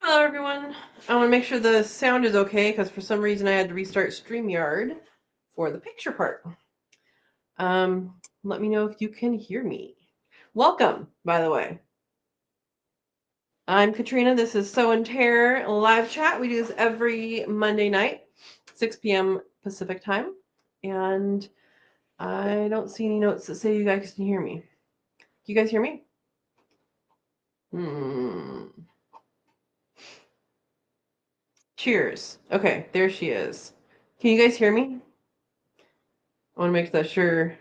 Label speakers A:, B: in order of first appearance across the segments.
A: Hello, everyone. I want to make sure the sound is okay because for some reason I had to restart StreamYard for the picture part. Let me know if you can hear me. Welcome, by the way. I'm Katrina. This is Sow and Tare live chat. We do this every Monday night, 6 p.m. Pacific time. And I don't see any notes that say you guys can hear me. Can you guys hear me? Cheers. Okay, there she is. Can you guys hear me? I want to make sure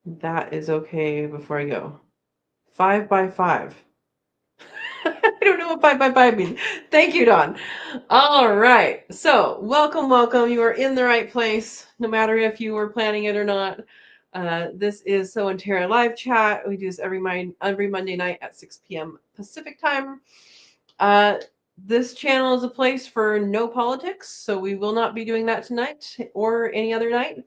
A: that is okay before I go. 5 by 5. I don't know what 5 by 5 means. Thank you, Don. All right. So, welcome, welcome. You are in the right place, no matter if you were planning it or not. This is Sow and Tare live chat. We do this every Monday night at 6 p.m. Pacific time. This channel is a place for no politics, so we will not be doing that tonight or any other night.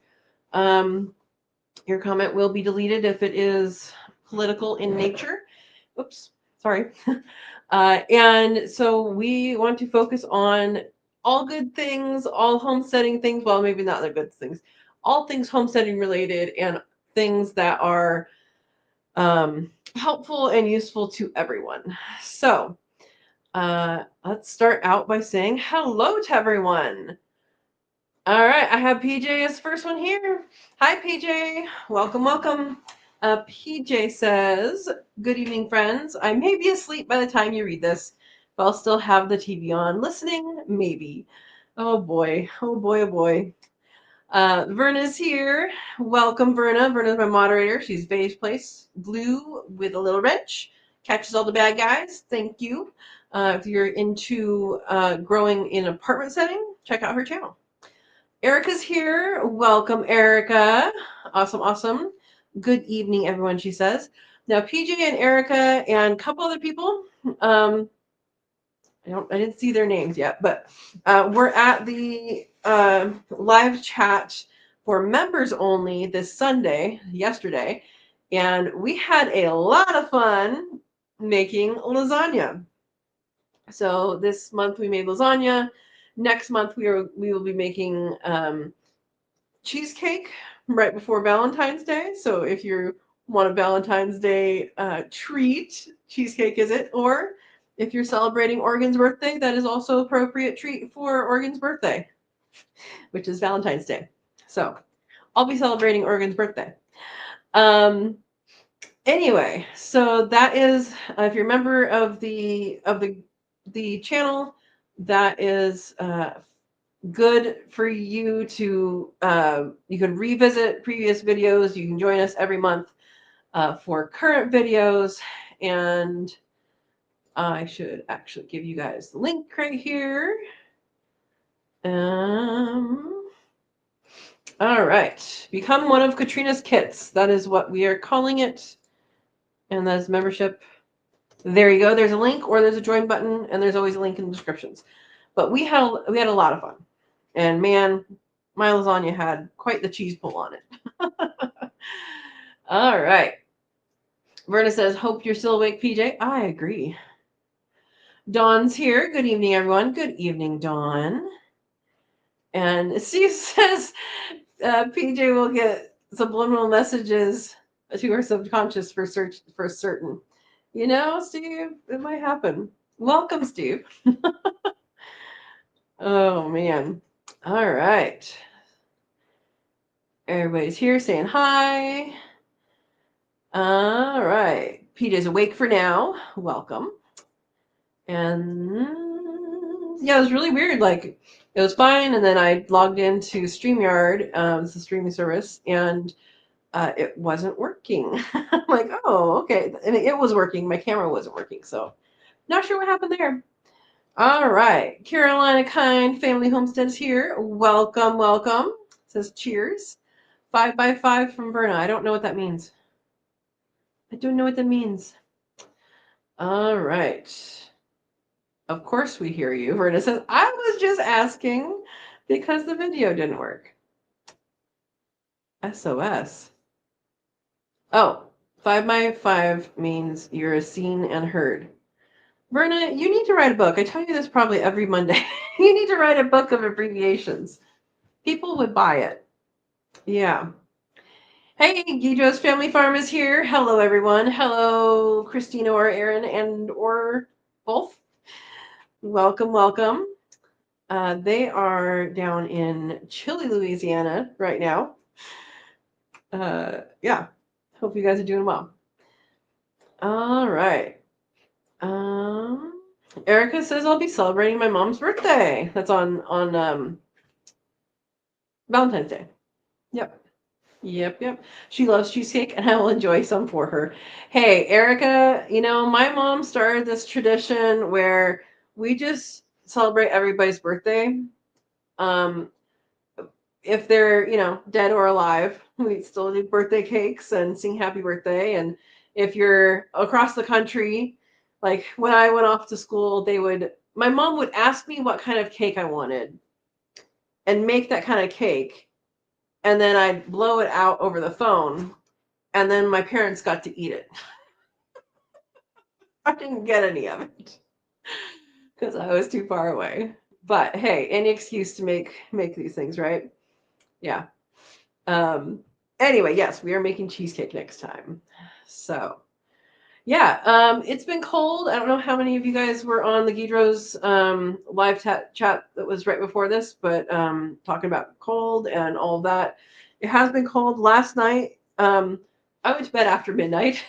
A: Your comment will be deleted if it is political in nature. Oops, sorry. And so we want to focus on all good things, all homesteading things. Well, maybe not the good things. All things homesteading related and things that are helpful and useful to everyone. So let's start out by saying hello to everyone. All right, I have PJ as the first one here. Hi, PJ. Welcome, welcome. PJ says, "Good evening, friends. I may be asleep by the time you read this, but I'll still have the TV on, listening, maybe." Oh boy, oh boy, oh boy. Verna's here. Welcome, Verna. Verna's my moderator. She's beige place, blue with a little wrench. Catches all the bad guys. Thank you. If you're into growing in an apartment setting, check out her channel. Erica's here. Welcome, Erica. Awesome, awesome. Good evening, everyone, she says. Now, PJ and Erica and a couple other people, I didn't see their names yet, but we're at the live chat for members only this Sunday, yesterday, and we had a lot of fun making lasagna. So this month we made lasagna. Next month we will be making cheesecake right before Valentine's Day. So if you want a Valentine's Day treat, cheesecake is it. Or if you're celebrating Oregon's birthday, that is also appropriate treat for Oregon's birthday, which is Valentine's Day. So I'll be celebrating Oregon's birthday. Anyway, so that is if you're a member of the channel, that is good for you to you can revisit previous videos. You can join us every month for current videos, and I should actually give you guys the link right here. All right, become one of Katrina's kits. That is what we are calling it, and that is membership. There you go. There's a link, or there's a join button, and there's always a link in the descriptions. But we had a lot of fun. And man, my lasagna had quite the cheese pull on it. All right. Verna says, "Hope you're still awake, PJ." I agree. Dawn's here. Good evening, everyone. Good evening, Dawn. And Steve says PJ will get subliminal messages to her subconscious for certain. You know, Steve, it might happen. Welcome, Steve. Oh, man. All right. Everybody's here saying hi. All right. PJ's awake for now. Welcome. And yeah, it was really weird. Like, it was fine. And then I logged into StreamYard, it's a streaming service, and it wasn't working. I'm like, oh, okay. I mean, it was working. My camera wasn't working. So, not sure what happened there. All right. Carolina Kind Family Homestead is here. Welcome, welcome. It says cheers. 5 by 5 from Verna. I don't know what that means. I don't know what that means. All right. Of course we hear you. Verna says, I was just asking because the video didn't work. SOS. Oh, 5 by 5 means you're seen and heard. Verna, you need to write a book. I tell you this probably every Monday. You need to write a book of abbreviations. People would buy it. Yeah. Hey, Guido's Family Farm is here. Hello, everyone. Hello, Christina or Aaron and or both. Welcome, welcome. They are down in chilly Louisiana right now. Yeah. Hope you guys are doing well. All right. Erica says I'll be celebrating my mom's birthday. That's on Valentine's Day. Yep. Yep. She loves cheesecake, and I will enjoy some for her. Hey, Erica, my mom started this tradition where we just celebrate everybody's birthday. Um, if they're, dead or alive, we still do birthday cakes and sing happy birthday. And if you're across the country, like when I went off to school, my mom would ask me what kind of cake I wanted and make that kind of cake. And then I'd blow it out over the phone. And then my parents got to eat it. I didn't get any of it because I was too far away. But hey, any excuse to make these things, right? Yeah. Anyway, yes, we are making cheesecake next time. So yeah, it's been cold. I don't know how many of you guys were on the Guidro's live chat that was right before this, but talking about cold and all of that. It has been cold. Last night, I went to bed after midnight.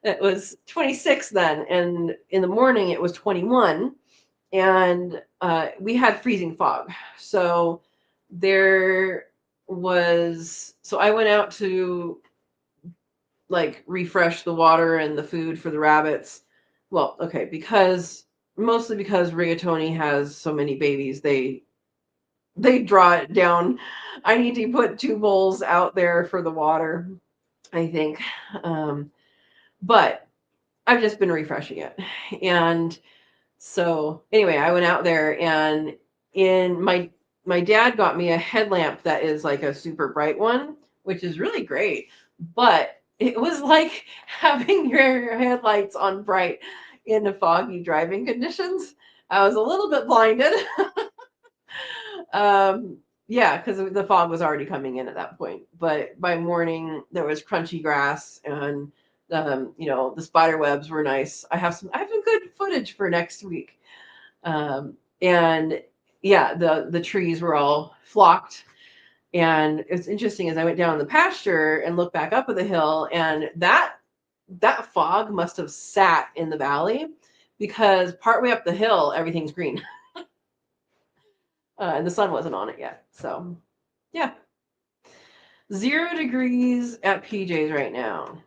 A: It was 26 then, and in the morning it was 21, and we had freezing fog. So I went out to like refresh the water and the food for the rabbits. Well, okay, mostly because Rigatoni has so many babies, they draw it down. I need to put 2 bowls out there for the water, I think. But I've just been refreshing it. And so anyway, I went out there, and my dad got me a headlamp that is like a super bright one, which is really great. But it was like having your headlights on bright in the foggy driving conditions. I was a little bit blinded. Yeah, because the fog was already coming in at that point. But by morning, there was crunchy grass, and the spider webs were nice. I have some good footage for next week. And yeah, the trees were all flocked. And it's interesting as I went down the pasture and looked back up at the hill, and that fog must have sat in the valley because partway up the hill, everything's green. And the sun wasn't on it yet. So yeah. 0 degrees at PJ's right now.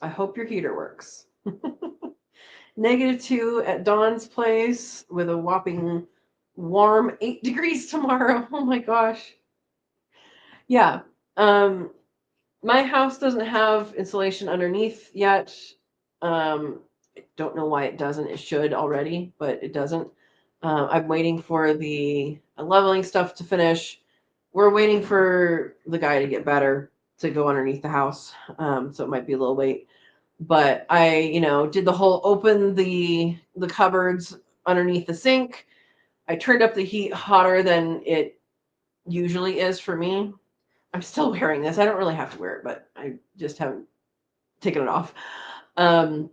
A: I hope your heater works. -2 at Dawn's place with a whopping warm 8 degrees tomorrow. Oh my gosh. Yeah. My house doesn't have insulation underneath yet. I don't know why it doesn't. It should already, but it doesn't. I'm waiting for the leveling stuff to finish. We're waiting for the guy to get better to go underneath the house. So it might be a little late. But I, did the whole open the cupboards underneath the sink. I turned up the heat hotter than it usually is for me. I'm still wearing this. I don't really have to wear it, but I just haven't taken it off. And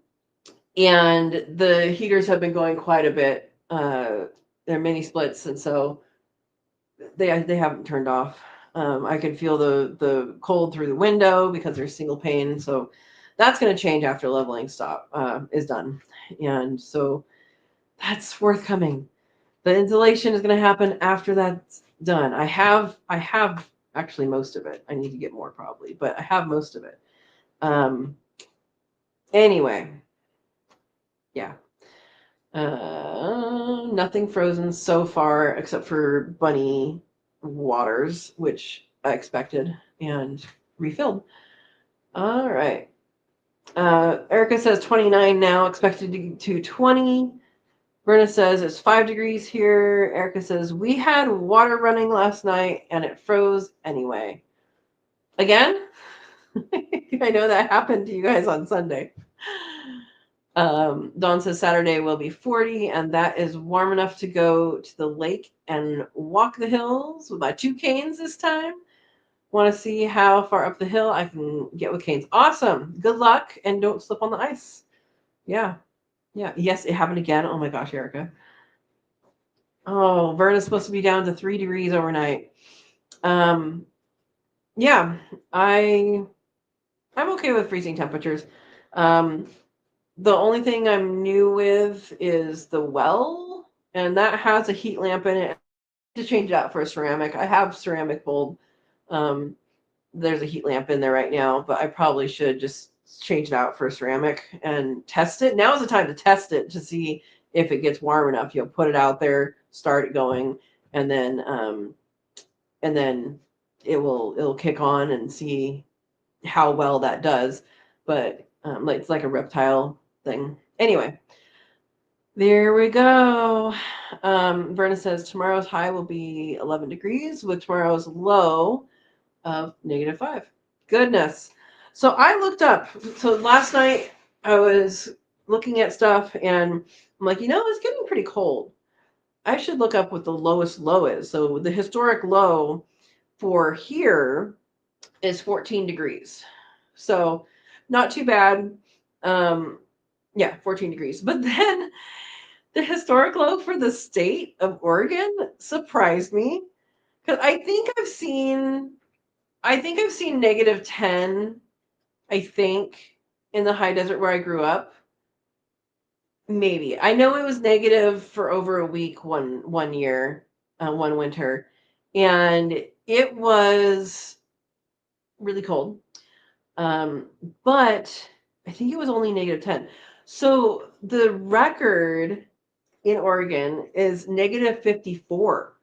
A: the heaters have been going quite a bit. They're mini splits, and so they haven't turned off. I can feel the cold through the window because they're single pane. So that's going to change after leveling is done. And so that's forthcoming. The insulation is going to happen after that's done. I have actually most of it. I need to get more probably, but I have most of it. Anyway, yeah. Nothing frozen so far except for bunny waters, which I expected and refilled. All right. Erica says 29 now, expected to 20. Verna says it's 5 degrees here. Erica says we had water running last night and it froze anyway. Again? I know that happened to you guys on Sunday. Dawn says Saturday will be 40, and that is warm enough to go to the lake and walk the hills with my 2 canes this time. Want to see how far up the hill I can get with canes. Awesome. Good luck, and don't slip on the ice. Yeah. Yeah. Yes, it happened again. Oh my gosh, Erica. Oh, Verna's supposed to be down to 3 degrees overnight. Yeah, I'm okay with freezing temperatures. Um, the only thing I'm new with is the well, and that has a heat lamp in it. To change that for a ceramic. I have ceramic bulb. Um, there's a heat lamp in there right now, but I probably should just change it out for a ceramic and test it. Now is the time to test it to see if it gets warm enough. You'll put it out there, start it going, and then it'll kick on and see how well that does. But it's like a reptile thing. Anyway, there we go. Verna says tomorrow's high will be 11 degrees with tomorrow's low of -5. Goodness. So I looked up. So last night I was looking at stuff and I'm like, it's getting pretty cold. I should look up what the lowest low is. So the historic low for here is 14 degrees. So not too bad. Yeah, 14 degrees. But then the historic low for the state of Oregon surprised me because I think I've seen -10, I think, in the high desert where I grew up. Maybe. I know it was negative for over a week one year, one winter, and it was really cold. But I think it was only -10. So the record in Oregon is -54.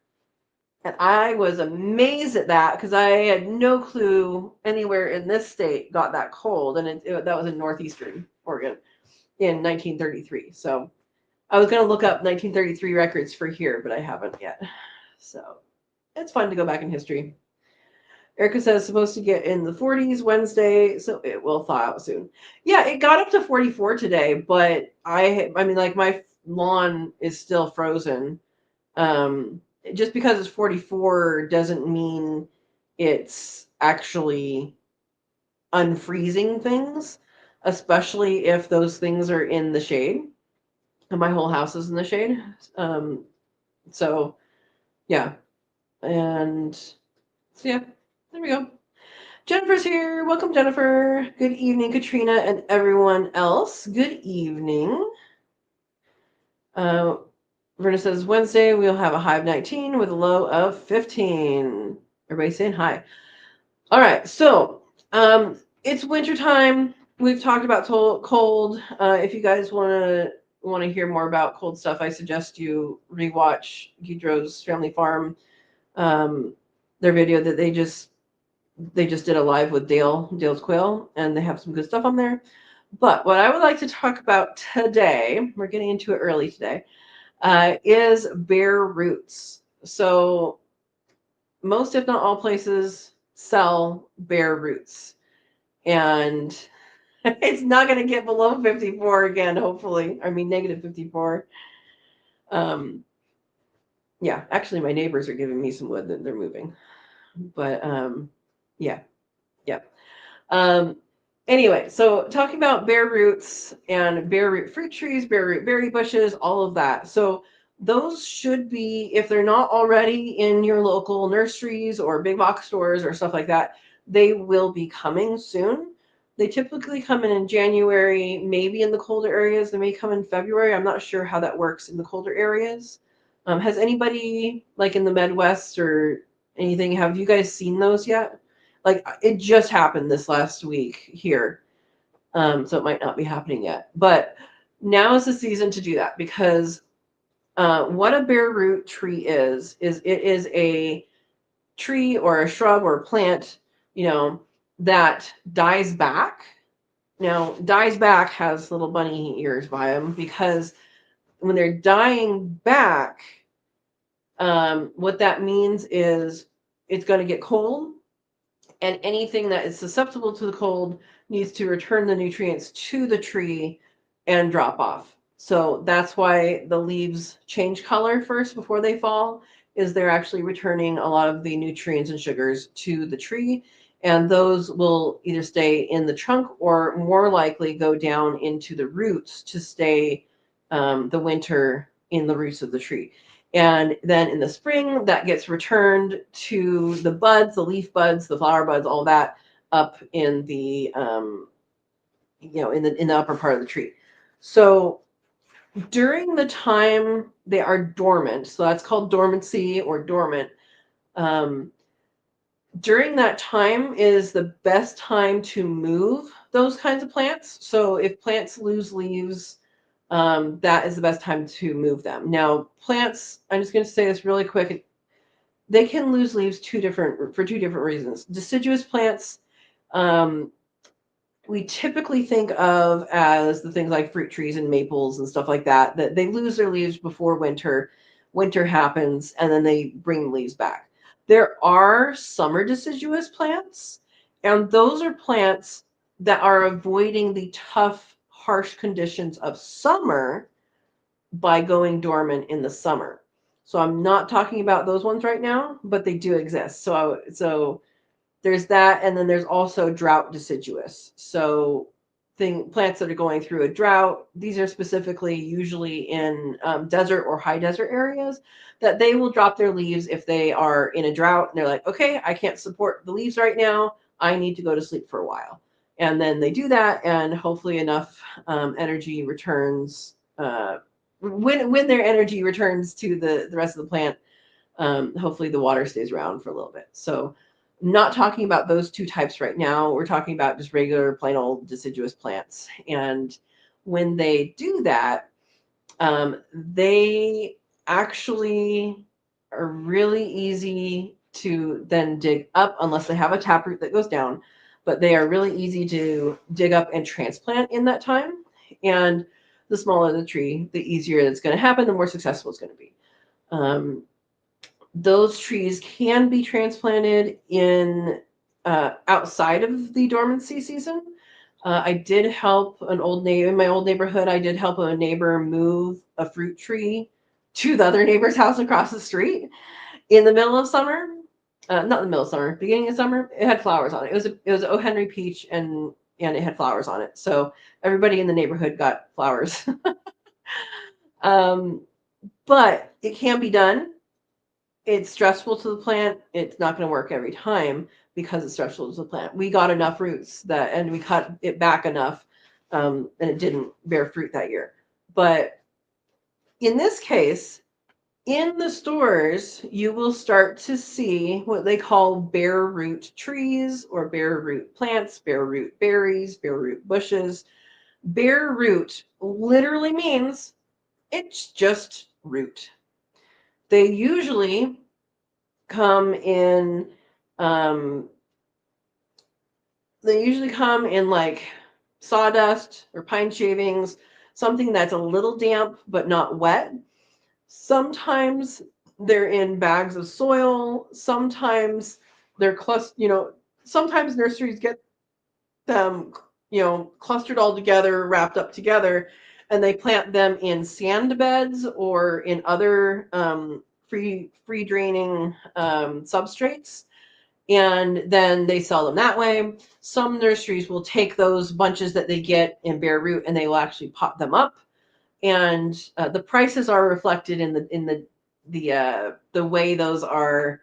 A: And I was amazed at that because I had no clue anywhere in this state got that cold. And that was in northeastern Oregon in 1933. So I was going to look up 1933 records for here, but I haven't yet. So it's fun to go back in history. Erica says supposed to get in the 40s Wednesday, so it will thaw out soon. Yeah, it got up to 44 today, but I mean, like my lawn is still frozen. Just because it's 44 doesn't mean it's actually unfreezing things, especially if those things are in the shade. And my whole house is in the shade. So yeah, and so yeah, there we go. Jennifer's here. Welcome, Jennifer. Good evening, Katrina, and everyone else. Good evening. Verna says Wednesday we'll have a high of 19 with a low of 15. Everybody saying hi. All right, so it's wintertime. We've talked about cold. If you guys want to hear more about cold stuff, I suggest you rewatch Guidro's Family Farm. Their video that they just did a live with Dale's Quail, and they have some good stuff on there. But what I would like to talk about today, we're getting into it early today, is bare roots. So most, if not all places, sell bare roots. And it's not going to get below 54 again, hopefully. I mean, -54. Yeah, actually, my neighbors are giving me some wood that they're moving. But yeah. Anyway, so talking about bare roots and bare root fruit trees, bare root berry bushes, all of that. So those should be, if they're not already in your local nurseries or big box stores or stuff like that, they will be coming soon. They typically come in January, maybe in the colder areas. They may come in February. I'm not sure how that works in the colder areas. Has anybody, like in the Midwest or anything, have you guys seen those yet? Like it just happened this last week here. So it might not be happening yet. But now is the season to do that because what a bare root tree is it is a tree or a shrub or a plant, that dies back. Now, dies back has little bunny ears by them because when they're dying back, what that means is it's going to get cold, and anything that is susceptible to the cold needs to return the nutrients to the tree and drop off. So that's why the leaves change color first before they fall, is they're actually returning a lot of the nutrients and sugars to the tree. And those will either stay in the trunk or more likely go down into the roots to stay the winter in the roots of the tree. And then in the spring, that gets returned to the buds, the leaf buds, the flower buds, all that up in the in the upper part of the tree. So during the time they are dormant, so that's called dormancy or dormant. During that time is the best time to move those kinds of plants. So if plants lose leaves, that is the best time to move them. Now, plants, I'm just going to say this really quick. They can lose leaves for two different reasons. Deciduous plants, we typically think of as the things like fruit trees and maples and stuff like that, that they lose their leaves before winter. Winter happens, and then they bring leaves back. There are summer deciduous plants, and those are plants that are avoiding the tough, harsh conditions of summer by going dormant in the summer. So I'm not talking about those ones right now, but they do exist. So there's that, and then there's also drought deciduous. So plants that are going through a drought, these are specifically usually in desert or high desert areas, that they will drop their leaves if they are in a drought and they're like, okay, I can't support the leaves right now, I need to go to sleep for a while. And then they do that, and hopefully enough energy returns. When their energy returns to the rest of the plant, hopefully the water stays around for a little bit. So not talking about those two types right now. We're talking about just regular plain old deciduous plants. And when they do that, they actually are really easy to then dig up, unless they have a taproot that goes down. But they are really easy to dig up and transplant in that time. And the smaller the tree, the easier it's going to happen, the more successful it's going to be. Those trees can be transplanted in outside of the dormancy season. I did help an old neighbor in my old neighborhood. I did help a neighbor move a fruit tree to the other neighbor's house across the street in the middle of summer. Not in the middle of summer, beginning of summer. It had flowers on it. It was O. Henry peach, and it had flowers on it. So everybody in the neighborhood got flowers. But it can be done. It's stressful to the plant. It's not going to work every time because it's stressful to the plant. We got enough roots and we cut it back enough, and it didn't bear fruit that year. But in this case, in the stores, you will start to see what they call bare root trees or bare root plants, bare root berries, bare root bushes. Bare root literally means it's just root. They usually come in like sawdust or pine shavings, something that's a little damp but not wet. Sometimes they're in bags of soil. Sometimes they're clustered. Sometimes nurseries get them clustered all together, wrapped up together, and they plant them in sand beds or in other free draining substrates, and then they sell them that way. Some nurseries will take those bunches that they get in bare root and they will actually pot them up, and the prices are reflected in the way those are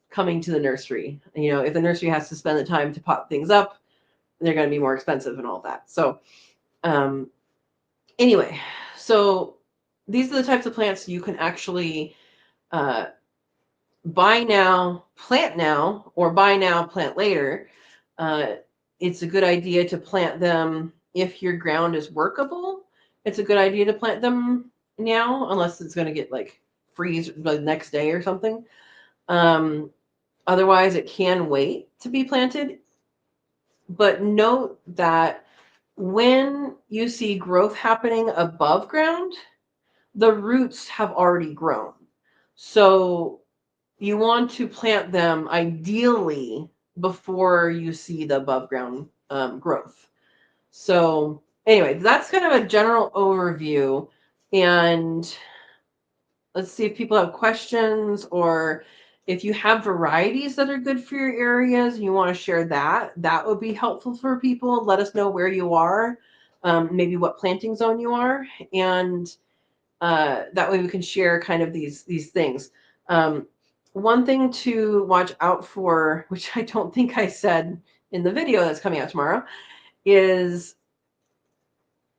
A: coming to the nursery. If the nursery has to spend the time to pot things up, they're going to be more expensive and all that. So anyway, so these are the types of plants you can actually buy now, plant now, or buy now, plant later. It's a good idea to plant them if your ground is workable. It's a good idea to plant them now, unless it's going to get like freeze the next day or something. Otherwise, it can wait to be planted. But note that when you see growth happening above ground, the roots have already grown. So you want to plant them ideally before you see the above ground growth. So anyway, that's kind of a general overview. And let's see if people have questions, or if you have varieties that are good for your areas and you want to share that, that would be helpful for people. Let us know where you are, maybe what planting zone you are, and that way we can share kind of these things. One thing to watch out for, which I don't think I said in the video that's coming out tomorrow, is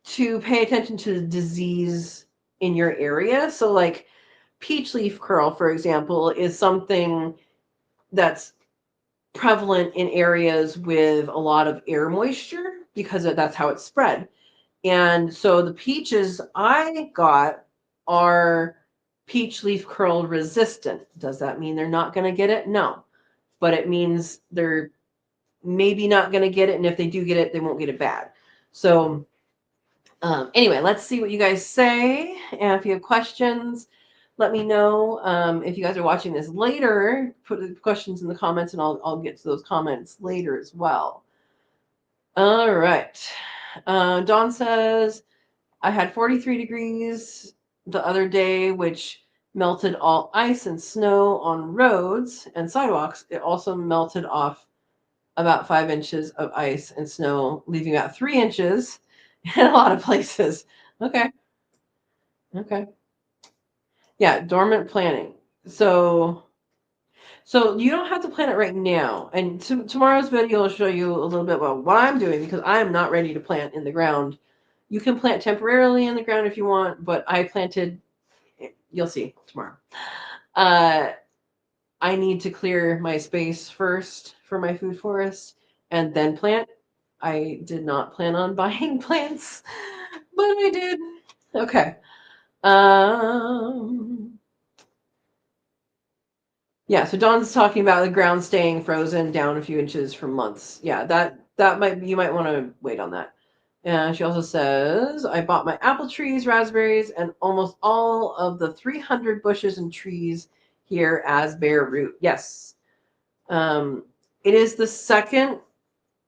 A: to pay attention to the disease in your area. So like peach leaf curl, for example, is something that's prevalent in areas with a lot of air moisture because that's how it's spread. And so the peaches I got are peach leaf curl resistant. Does that mean they're not going to get it? No. But it means they're maybe not going to get it. And if they do get it, they won't get it bad. So anyway, let's see what you guys say. And if you have questions, let me know. If you guys are watching this later, put the questions in the comments and I'll get to those comments later as well. All right. Dawn says, I had 43 degrees the other day, which melted all ice and snow on roads and sidewalks. It also melted off about 5 inches of ice and snow, leaving about 3 inches in a lot of places. Okay. Okay. Yeah, dormant planting. So you don't have to plant it right now. And tomorrow's video will show you a little bit about what I'm doing, because I am not ready to plant in the ground. You can plant temporarily in the ground if you want, but I planted, you'll see tomorrow. I need to clear my space first for my food forest and then plant. I did not plan on buying plants, but I did. Okay. Yeah, so Dawn's talking about the ground staying frozen down a few inches for months. Yeah, that might, you might want to wait on that. And she also says, I bought my apple trees, raspberries, and almost all of the 300 bushes and trees here as bare root. Yes. It is the second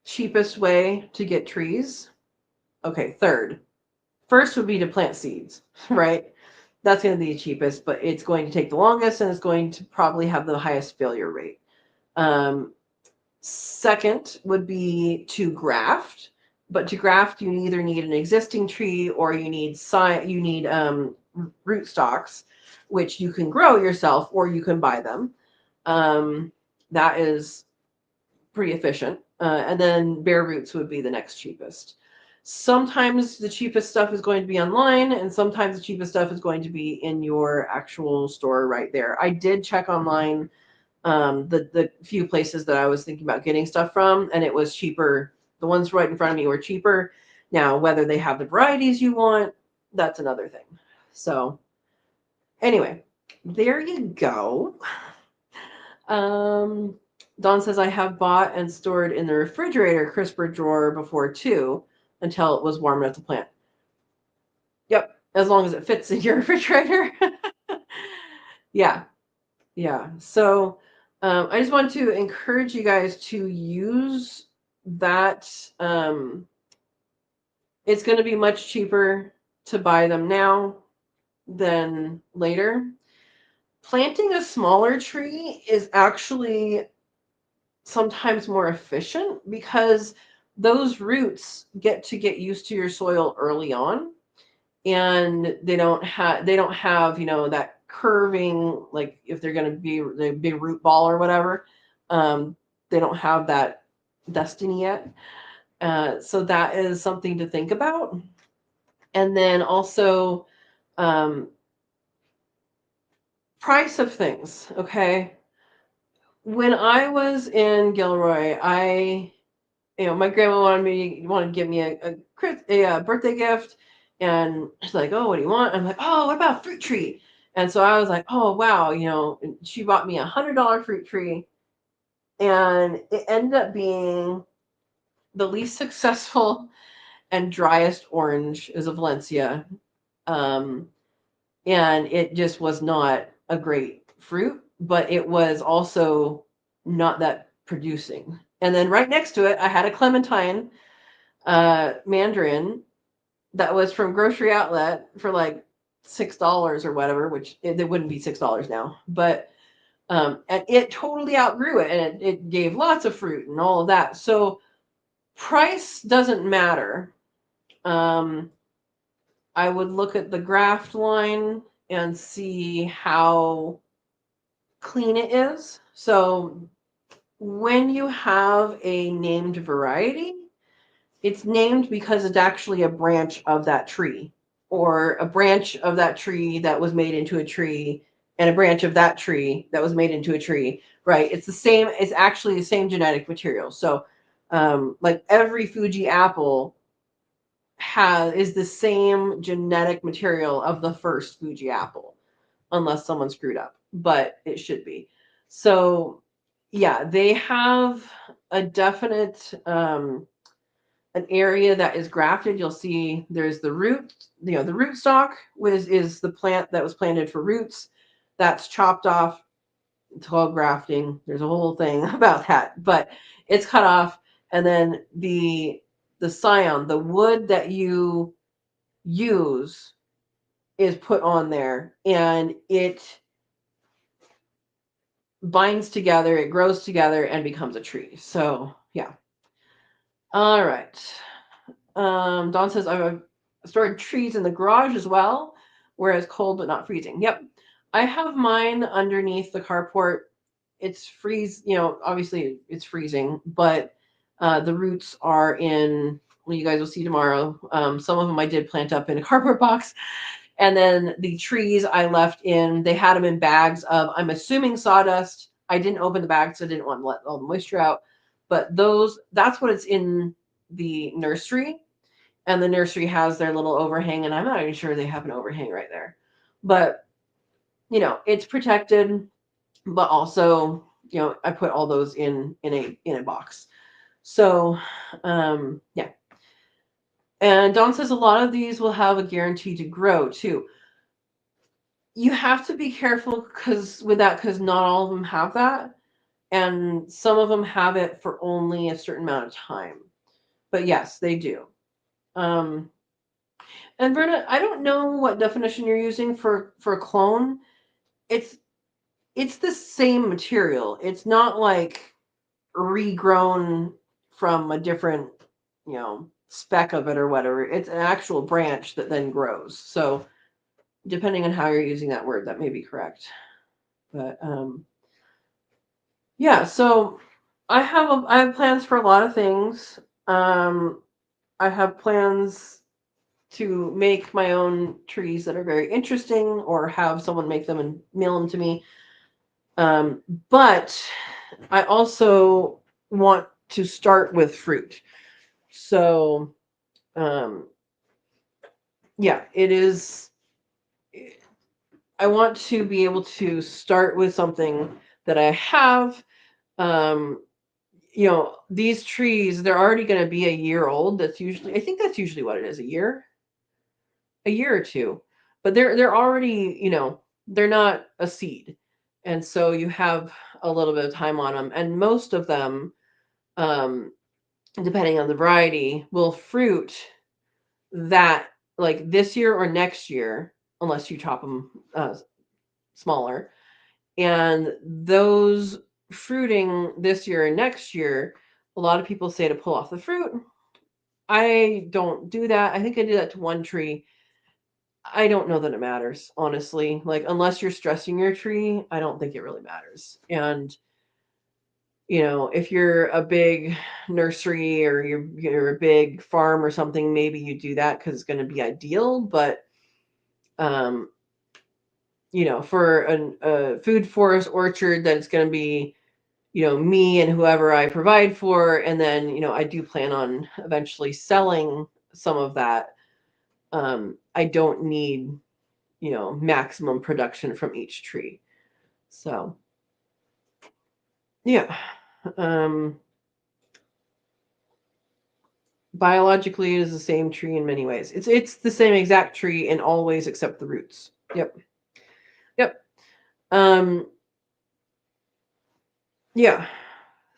A: cheapest way to get trees. Okay, third. First would be to plant seeds, right? That's going to be the cheapest, but it's going to take the longest and it's going to probably have the highest failure rate. Second would be to graft, but to graft you either need an existing tree or you need root stocks, which you can grow yourself or you can buy them. That is pretty efficient. And then bare roots would be the next cheapest. Sometimes the cheapest stuff is going to be online, and sometimes the cheapest stuff is going to be in your actual store right there. I did check online the few places that I was thinking about getting stuff from, and it was cheaper. The ones right in front of me were cheaper. Now, whether they have the varieties you want, that's another thing. So anyway, there you go. Dawn says, I have bought and stored in the refrigerator crisper drawer before too, until it was warm enough to plant. Yep, as long as it fits in your refrigerator. Yeah. So I just want to encourage you guys to use that. It's going to be much cheaper to buy them now than later. Planting a smaller tree is actually sometimes more efficient because those roots get used to your soil early on, and they don't have that curving, like if they're going to be the big root ball or whatever. They don't have that destiny yet. So that is something to think about. And then also price of things. Okay, when I was in Gilroy, my grandma wanted to give me a birthday gift, and she's like, "Oh, what do you want?" I'm like, "Oh, what about a fruit tree?" And so I was like, "Oh, wow," and she bought me $100 fruit tree, and it ended up being the least successful and driest orange is a Valencia, and it just was not a great fruit, but it was also not that producing. And then right next to it, I had a clementine, mandarin, that was from grocery outlet for like $6 or whatever, which it wouldn't be $6 now, but and it totally outgrew it, and it gave lots of fruit and all of that. So price doesn't matter. Um, I would look at the graft line and see how clean it is. So when you have a named variety, it's named because it's actually a branch of that tree, or a branch of that tree that was made into a tree, and a branch of that tree that was made into a tree, right? It's the same, it's actually the same genetic material. So like every Fuji apple is the same genetic material of the first Fuji apple, unless someone screwed up, but it should be. So yeah, they have a definite an area that is grafted. You'll see there's the root, the root stock is the plant that was planted for roots. That's chopped off. It's called grafting. There's a whole thing about that, but it's cut off, and then the scion, the wood that you use, is put on there, and it binds together, it grows together, and becomes a tree. So yeah. All right. Dawn says I've stored trees in the garage as well, where it's cold but not freezing. Yep. I have mine underneath the carport. It's obviously it's freezing, but the roots are in, well, you guys will see tomorrow. Some of them I did plant up in a cardboard box. And then the trees I left in, they had them in bags of, I'm assuming, sawdust. I didn't open the bags, so I didn't want to let all the moisture out. But that's what it's in the nursery. And the nursery has their little overhang, and I'm not even sure they have an overhang right there. But, it's protected, but also, I put all those in a box. So, yeah. And Dawn says a lot of these will have a guarantee to grow too. You have to be careful because not all of them have that, and some of them have it for only a certain amount of time. But yes, they do. Um, and Berta, I don't know what definition you're using for a clone. It's it's the same material. It's not like regrown from a different, speck of it or whatever. It's an actual branch that then grows. So depending on how you're using that word, that may be correct. But yeah, so I have plans for a lot of things. I have plans to make my own trees that are very interesting, or have someone make them and mail them to me. But I also want to start with fruit. So, yeah, it is. I want to be able to start with something that I have. Um, these trees, they're already going to be a year old. I think that's usually what it is, a year or two. But they're already, they're not a seed. And so you have a little bit of time on them. And most of them, um, depending on the variety, will fruit that like this year or next year, unless you chop them smaller. And those fruiting this year and next year, a lot of people say to pull off the fruit. I don't do that. I think I did that to one tree. I don't know that it matters, honestly. Like, unless you're stressing your tree, I don't think it really matters. And, if you're a big nursery, or you're a big farm or something, maybe you do that because it's going to be ideal. But, um, for a food forest orchard, that it's going to be, me and whoever I provide for. And then, I do plan on eventually selling some of that. I don't need, maximum production from each tree. So, yeah. Um, Biologically, it is the same tree in many ways. It's the same exact tree in all ways except the roots. Yep. Yep. Um, yeah.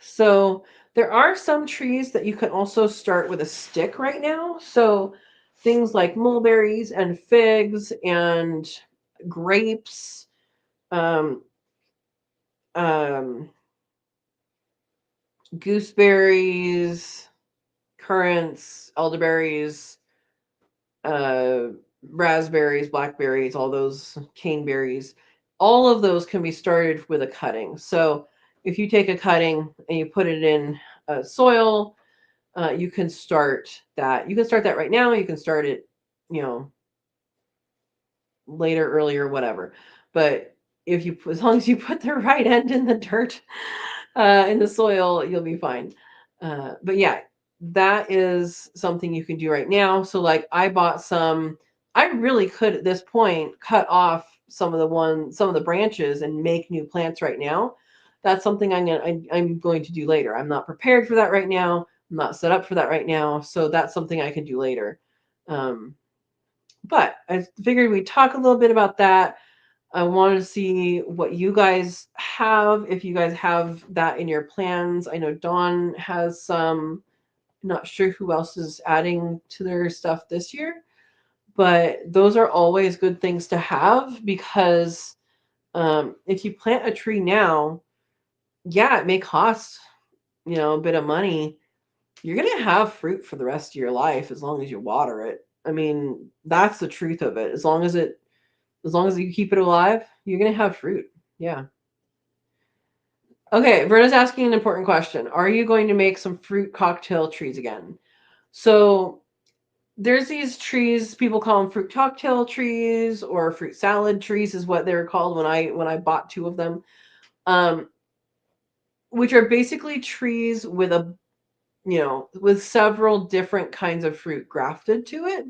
A: So there are some trees that you can also start with a stick right now. So things like mulberries and figs and grapes, um, um, gooseberries, currants, elderberries, uh, raspberries, blackberries, all those caneberries, all of those can be started with a cutting. So if you take a cutting and you put it in soil, you can start that. You can start that right now. You can start it, you know, later, earlier, whatever. But if you, as long as you put the right end in the dirt, in the soil, you'll be fine. But yeah, that is something you can do right now. So like I bought some, I really could at this point cut off some of the branches and make new plants right now. That's something I'm going to do later. I'm not prepared for that right now. I'm not set up for that right now. So that's something I can do later. Um, but I figured we'd talk a little bit about that. I wanted to see what you guys have, if you guys have that in your plans. I know Dawn has some. Not sure who else is adding to their stuff this year, but those are always good things to have because if you plant a tree now, yeah, it may cost, a bit of money. You're going to have fruit for the rest of your life as long as you water it. I mean, that's the truth of it. As long as you keep it alive, you're going to have fruit. Yeah. Okay, Verna's asking an important question. Are you going to make some fruit cocktail trees again? So there's these trees, people call them fruit cocktail trees or fruit salad trees is what they were called when I bought two of them. Um, which are basically trees with with several different kinds of fruit grafted to it.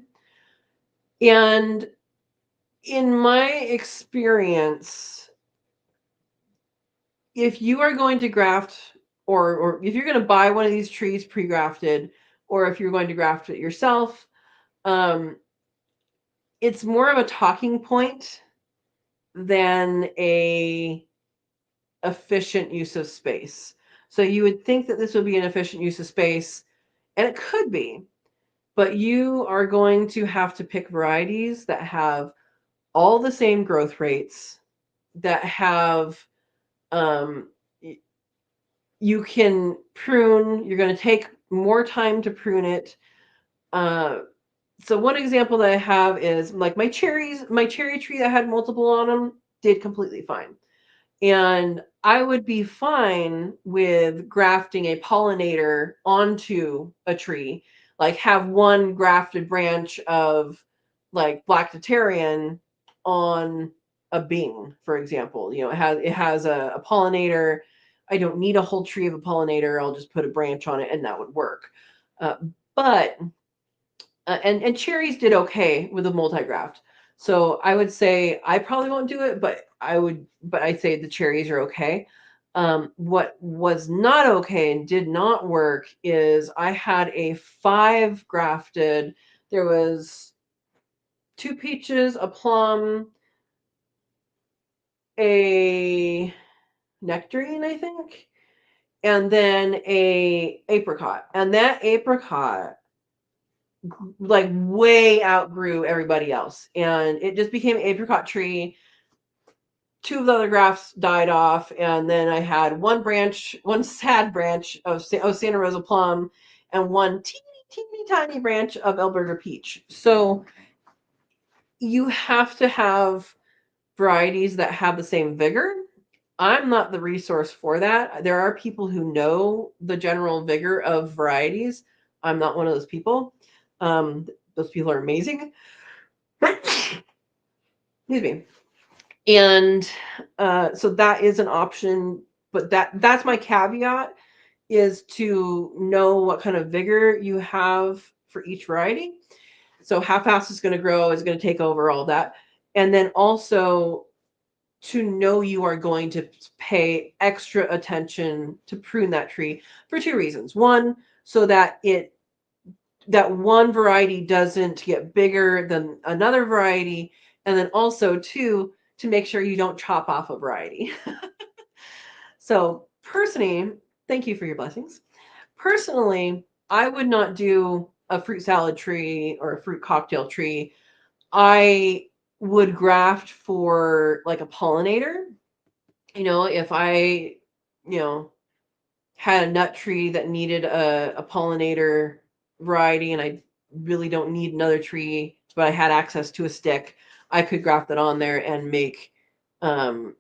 A: And in my experience, if you are going to graft or if you're going to buy one of these trees pre-grafted or if you're going to graft it yourself, um, it's more of a talking point than a efficient use of space. So you would think that this would be an efficient use of space, and it could be, but you are going to have to pick varieties that have all the same growth rates, that have um, you can prune. You're going to take more time to prune it. Uh, so one example that I have is like my cherry tree that had multiple on them did completely fine. And I would be fine with grafting a pollinator onto a tree, like have one grafted branch of like black Tatarian on a bing, for example. It has a pollinator. I don't need a whole tree of a pollinator. I'll just put a branch on it, and that would work. But and cherries did okay with a multi-graft. So I would say I probably won't do it, but I'd say the cherries are okay. What was not okay and did not work is I had a 5 grafted. There was 2 peaches, a plum, a nectarine, I think, and then a apricot. And that apricot like way outgrew everybody else, and it just became an apricot tree. 2 of the other grafts died off, and then I had one sad branch of Santa Rosa plum, and one teeny tiny branch of Alberta peach. So you have to have varieties that have the same vigor. I'm not the resource for that. There are people who know the general vigor of varieties. I'm not one of those people. Those people are amazing. Excuse me. And so that is an option, but that's my caveat, is to know what kind of vigor you have for each variety. So how fast it's going to grow is going to take over all that. And then also to know you are going to pay extra attention to prune that tree for 2 reasons. One, so that that one variety doesn't get bigger than another variety, and then also 2, to make sure you don't chop off a variety. So personally, thank you for your blessings. Personally, I would not do a fruit salad tree or a fruit cocktail tree, I would graft for like a pollinator. If I, you know, had a nut tree that needed a pollinator variety and I really don't need another tree, but I had access to a stick, I could graft it on there and um,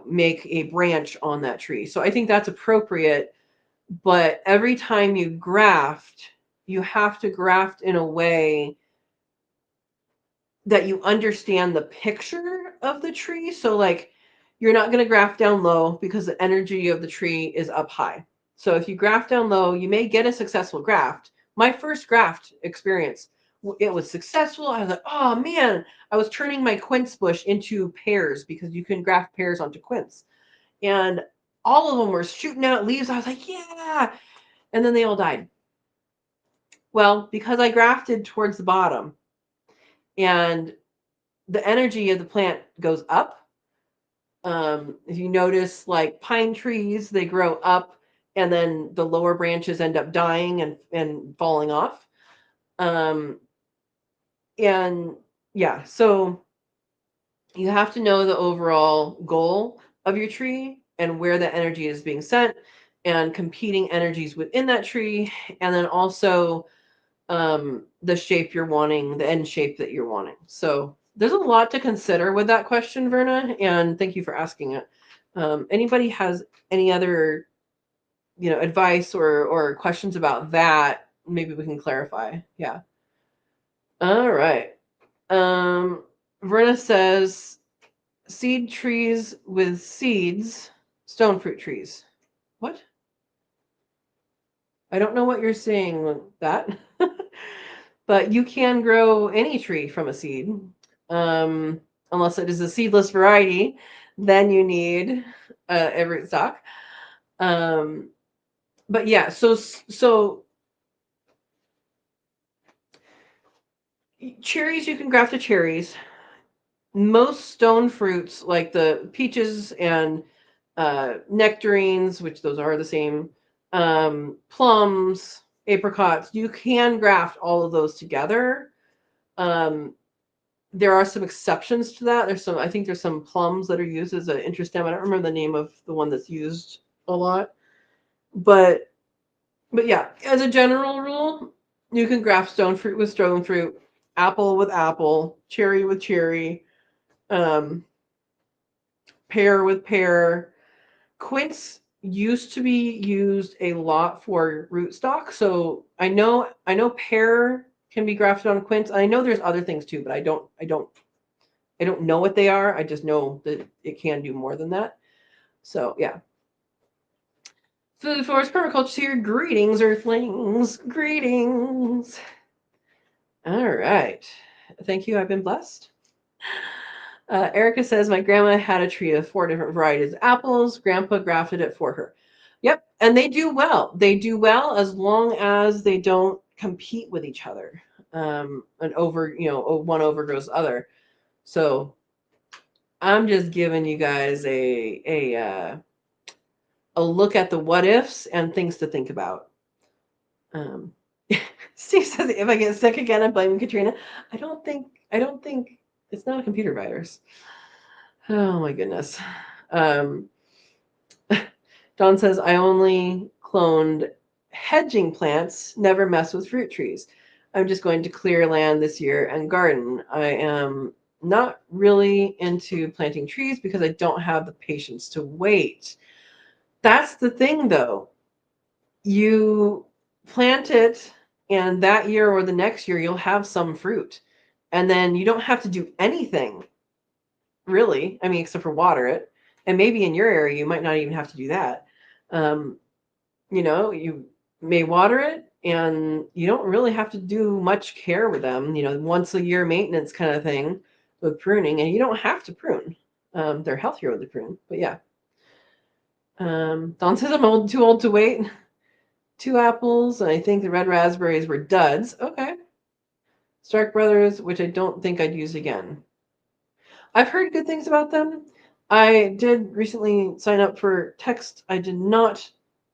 A: make a branch on that tree. So I think that's appropriate. But every time you graft, you have to graft in a way that you understand the picture of the tree. So, like, you're not going to graft down low because the energy of the tree is up high. So, if you graft down low, you may get a successful graft. My first graft experience, it was successful. I was like, oh man, I was turning my quince bush into pears because you can graft pears onto quince. And all of them were shooting out leaves. I was like, yeah. And then they all died. Well, because I grafted towards the bottom and the energy of the plant goes up. If you notice, like pine trees, they grow up and then the lower branches end up dying and falling off. Um, and yeah, so you have to know the overall goal of your tree and where the energy is being sent and competing energies within that tree. And then also the shape you're wanting, the end shape that you're wanting. So there's a lot to consider with that question, Verna, and thank you for asking it. Anybody has any other, advice or questions about that? Maybe we can clarify. Yeah. All right. Verna says seed trees with seeds, stone fruit trees. What? I don't know what you're saying with that. But you can grow any tree from a seed, unless it is a seedless variety. Then you need a rootstock. Um, but yeah, so cherries, you can graft the cherries. Most stone fruits, like the peaches and nectarines, which those are the same, plums, apricots, you can graft all of those together. Um, there are some exceptions to that. I think there's some plums that are used as an interstem. I don't remember the name of the one that's used a lot, but yeah, as a general rule, you can graft stone fruit with stone fruit, apple with apple, cherry with cherry, um, pear with pear. Quince used to be used a lot for rootstock, so I know pear can be grafted on quince. I know there's other things too, but I don't know what they are. I just know that it can do more than that. So yeah. Food Forest Permaculture here. Greetings, Earthlings. Greetings. All right. Thank you. I've been blessed. Erica says, my grandma had a tree of 4 different varieties of apples. Grandpa grafted it for her. Yep. And they do well. They do well as long as they don't compete with each other. And one overgrows the other. So I'm just giving you guys a look at the what ifs and things to think about. Steve says, if I get sick again, I'm blaming Katrina. I don't think it's not a computer virus. Oh my goodness. Don says, I only cloned hedging plants, never mess with fruit trees. I'm just going to clear land this year and garden. I am not really into planting trees because I don't have the patience to wait. That's the thing, though. You plant it, and that year or the next year, you'll have some fruit. And then you don't have to do anything, really. I mean, except for water it. And maybe in your area, you might not even have to do that. Um, you may water it, and you don't really have to do much care with them. Once a year maintenance kind of thing with pruning, and you don't have to prune. They're healthier with the prune, but yeah. Don says I'm too old to wait. 2 apples, and I think the red raspberries were duds. Okay. Stark Brothers, which I don't think I'd use again. I've heard good things about them. I did recently sign up for text. I did not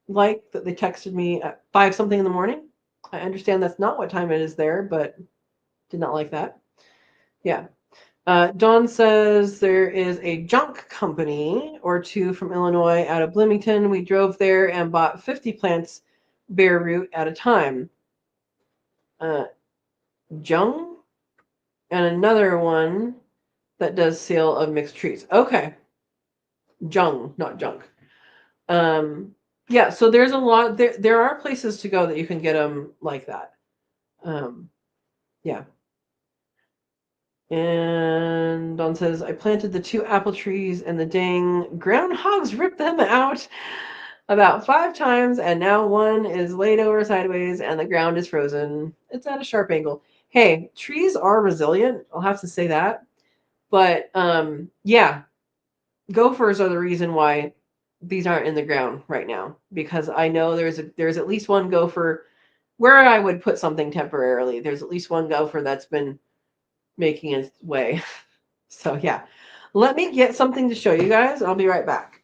A: like that they texted me at 5 something in the morning. I understand that's not what time it is there, but did not like that. Yeah. Dawn says there is a junk company or two from Illinois out of Bloomington. We drove there and bought 50 plants bare root at a time. Jung and another one that does sale of mixed trees. Okay. Jung, not junk. Um, yeah, so there's a lot there are places to go that you can get them like that. Yeah. And Don says, I planted the 2 apple trees and the dang groundhogs ripped them out about 5 times, and now one is laid over sideways and the ground is frozen. It's at a sharp angle. Hey, trees are resilient. I'll have to say that. But yeah, gophers are the reason why these aren't in the ground right now, because I know there's at least one gopher where I would put something temporarily. There's at least one gopher that's been making its way. So yeah, let me get something to show you guys. I'll be right back.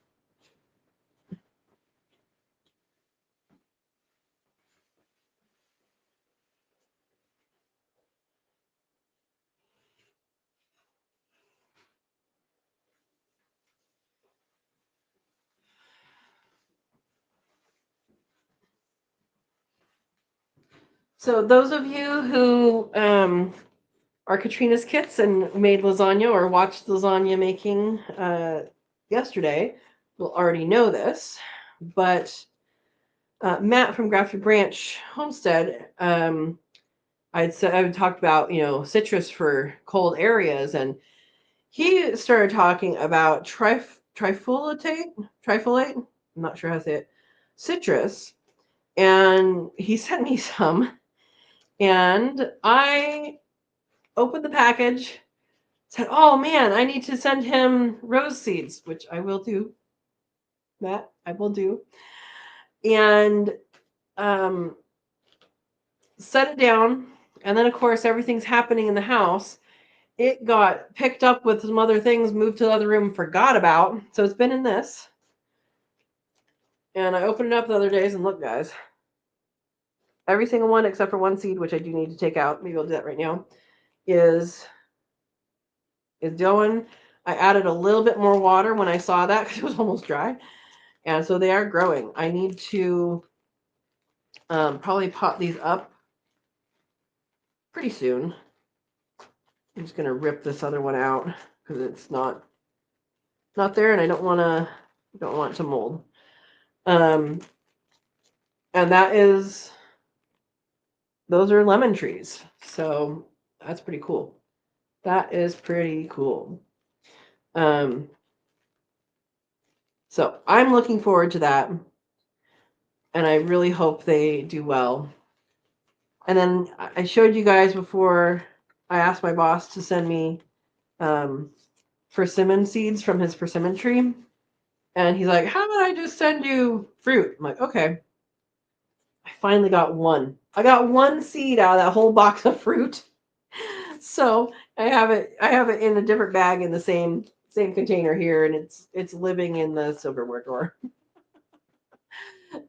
A: So those of you who are Katrina's kits and made lasagna or watched lasagna making yesterday will already know this, but Matt from Grafted Branch Homestead, I talked about citrus for cold areas, and he started talking about trifoliate. I'm not sure how to say it. Citrus, and he sent me some, and I opened the package. Said, "Oh man, I need to send him rose seeds," which I will do. Matt, I will do, and um, set it down. And then, of course, everything's happening in the house. It got picked up with some other things, moved to the other room, forgot about. So it's been in this. And I opened it up the other days, and look, guys, every single one except for one seed, which I do need to take out. Maybe I'll do that right now. Is going. I added a little bit more water when I saw that because it was almost dry, and so they are growing. I need to probably pot these up pretty soon. I'm just gonna rip this other one out because it's not there, and I don't want it to mold. And those are lemon trees, so that's pretty cool. That is pretty cool. So I'm looking forward to that, and I really hope they do well. And then I showed you guys before, I asked my boss to send me persimmon seeds from his persimmon tree. And he's like, how about I just send you fruit? I'm like, okay. I finally got one. I got one seed out of that whole box of fruit. So I have it in a different bag in the same container here, and it's living in the silverware drawer.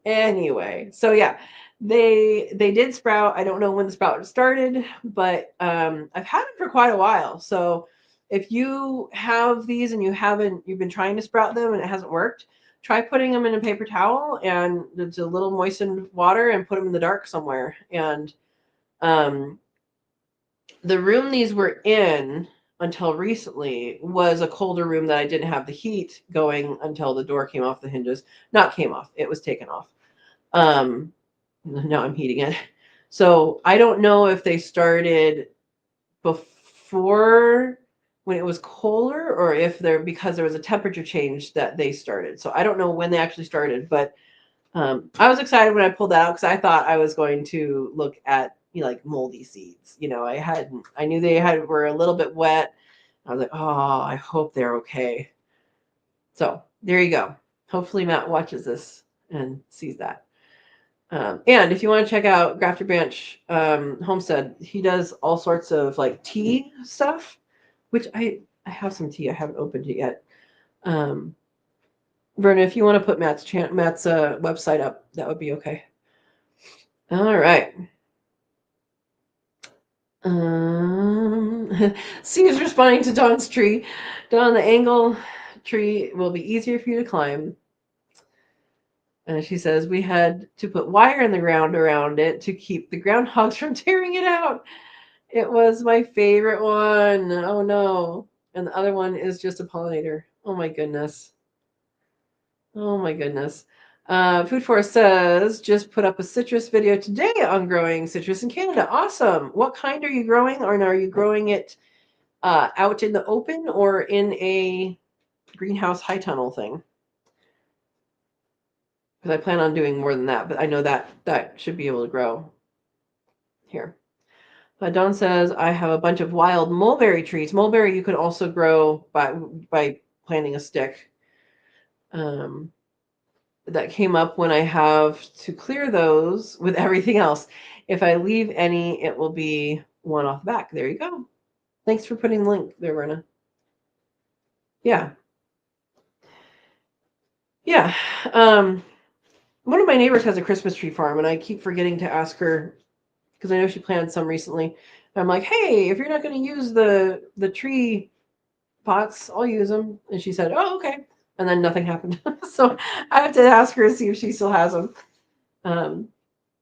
A: Anyway, so yeah, they did sprout. I don't know when the sprout started, but I've had it for quite a while. So if you have these and you've been trying to sprout them and it hasn't worked, try putting them in a paper towel and there's a little moistened water and put them in the dark somewhere. And the room these were in until recently was a colder room that I didn't have the heat going until the door came off the hinges. Not came off, it was taken off. Now I'm heating it. So I don't know if they started before when it was colder or if because there was a temperature change that they started. So I don't know when they actually started, but I was excited when I pulled that out because I thought I was going to look at like moldy seeds. I knew they were a little bit wet. I was like, oh, I hope they're okay. So there you go. Hopefully Matt watches this and sees that. And if you want to check out Grafted Branch Homestead, he does all sorts of like tea stuff, which I have some tea. I haven't opened it yet. Verna, if you want to put Matt's website up, that would be okay. All right. C is responding to Dawn's tree. Dawn, the angle tree will be easier for you to climb. And she says we had to put wire in the ground around it to keep the groundhogs from tearing it out. It was my favorite one. Oh no. And the other one is just a pollinator. Oh my goodness. Oh my goodness. Food Forest says just put up a citrus video today on growing citrus in Canada. Awesome. What kind are you growing? Or are you growing it out in the open or in a greenhouse high tunnel thing? Because I plan on doing more than that, but I know that should be able to grow here. Dawn says I have a bunch of wild mulberry trees. Mulberry you could also grow by planting a stick. That came up when I have to clear those with everything else. If I leave any, it will be one off the back. There you go. Thanks for putting the link there, Verna. Yeah. Yeah. One of my neighbors has a Christmas tree farm, and I keep forgetting to ask her because I know she planted some recently. And I'm like, hey, if you're not going to use the tree pots, I'll use them. And she said, oh, okay. And then nothing happened. So I have to ask her to see if she still has them.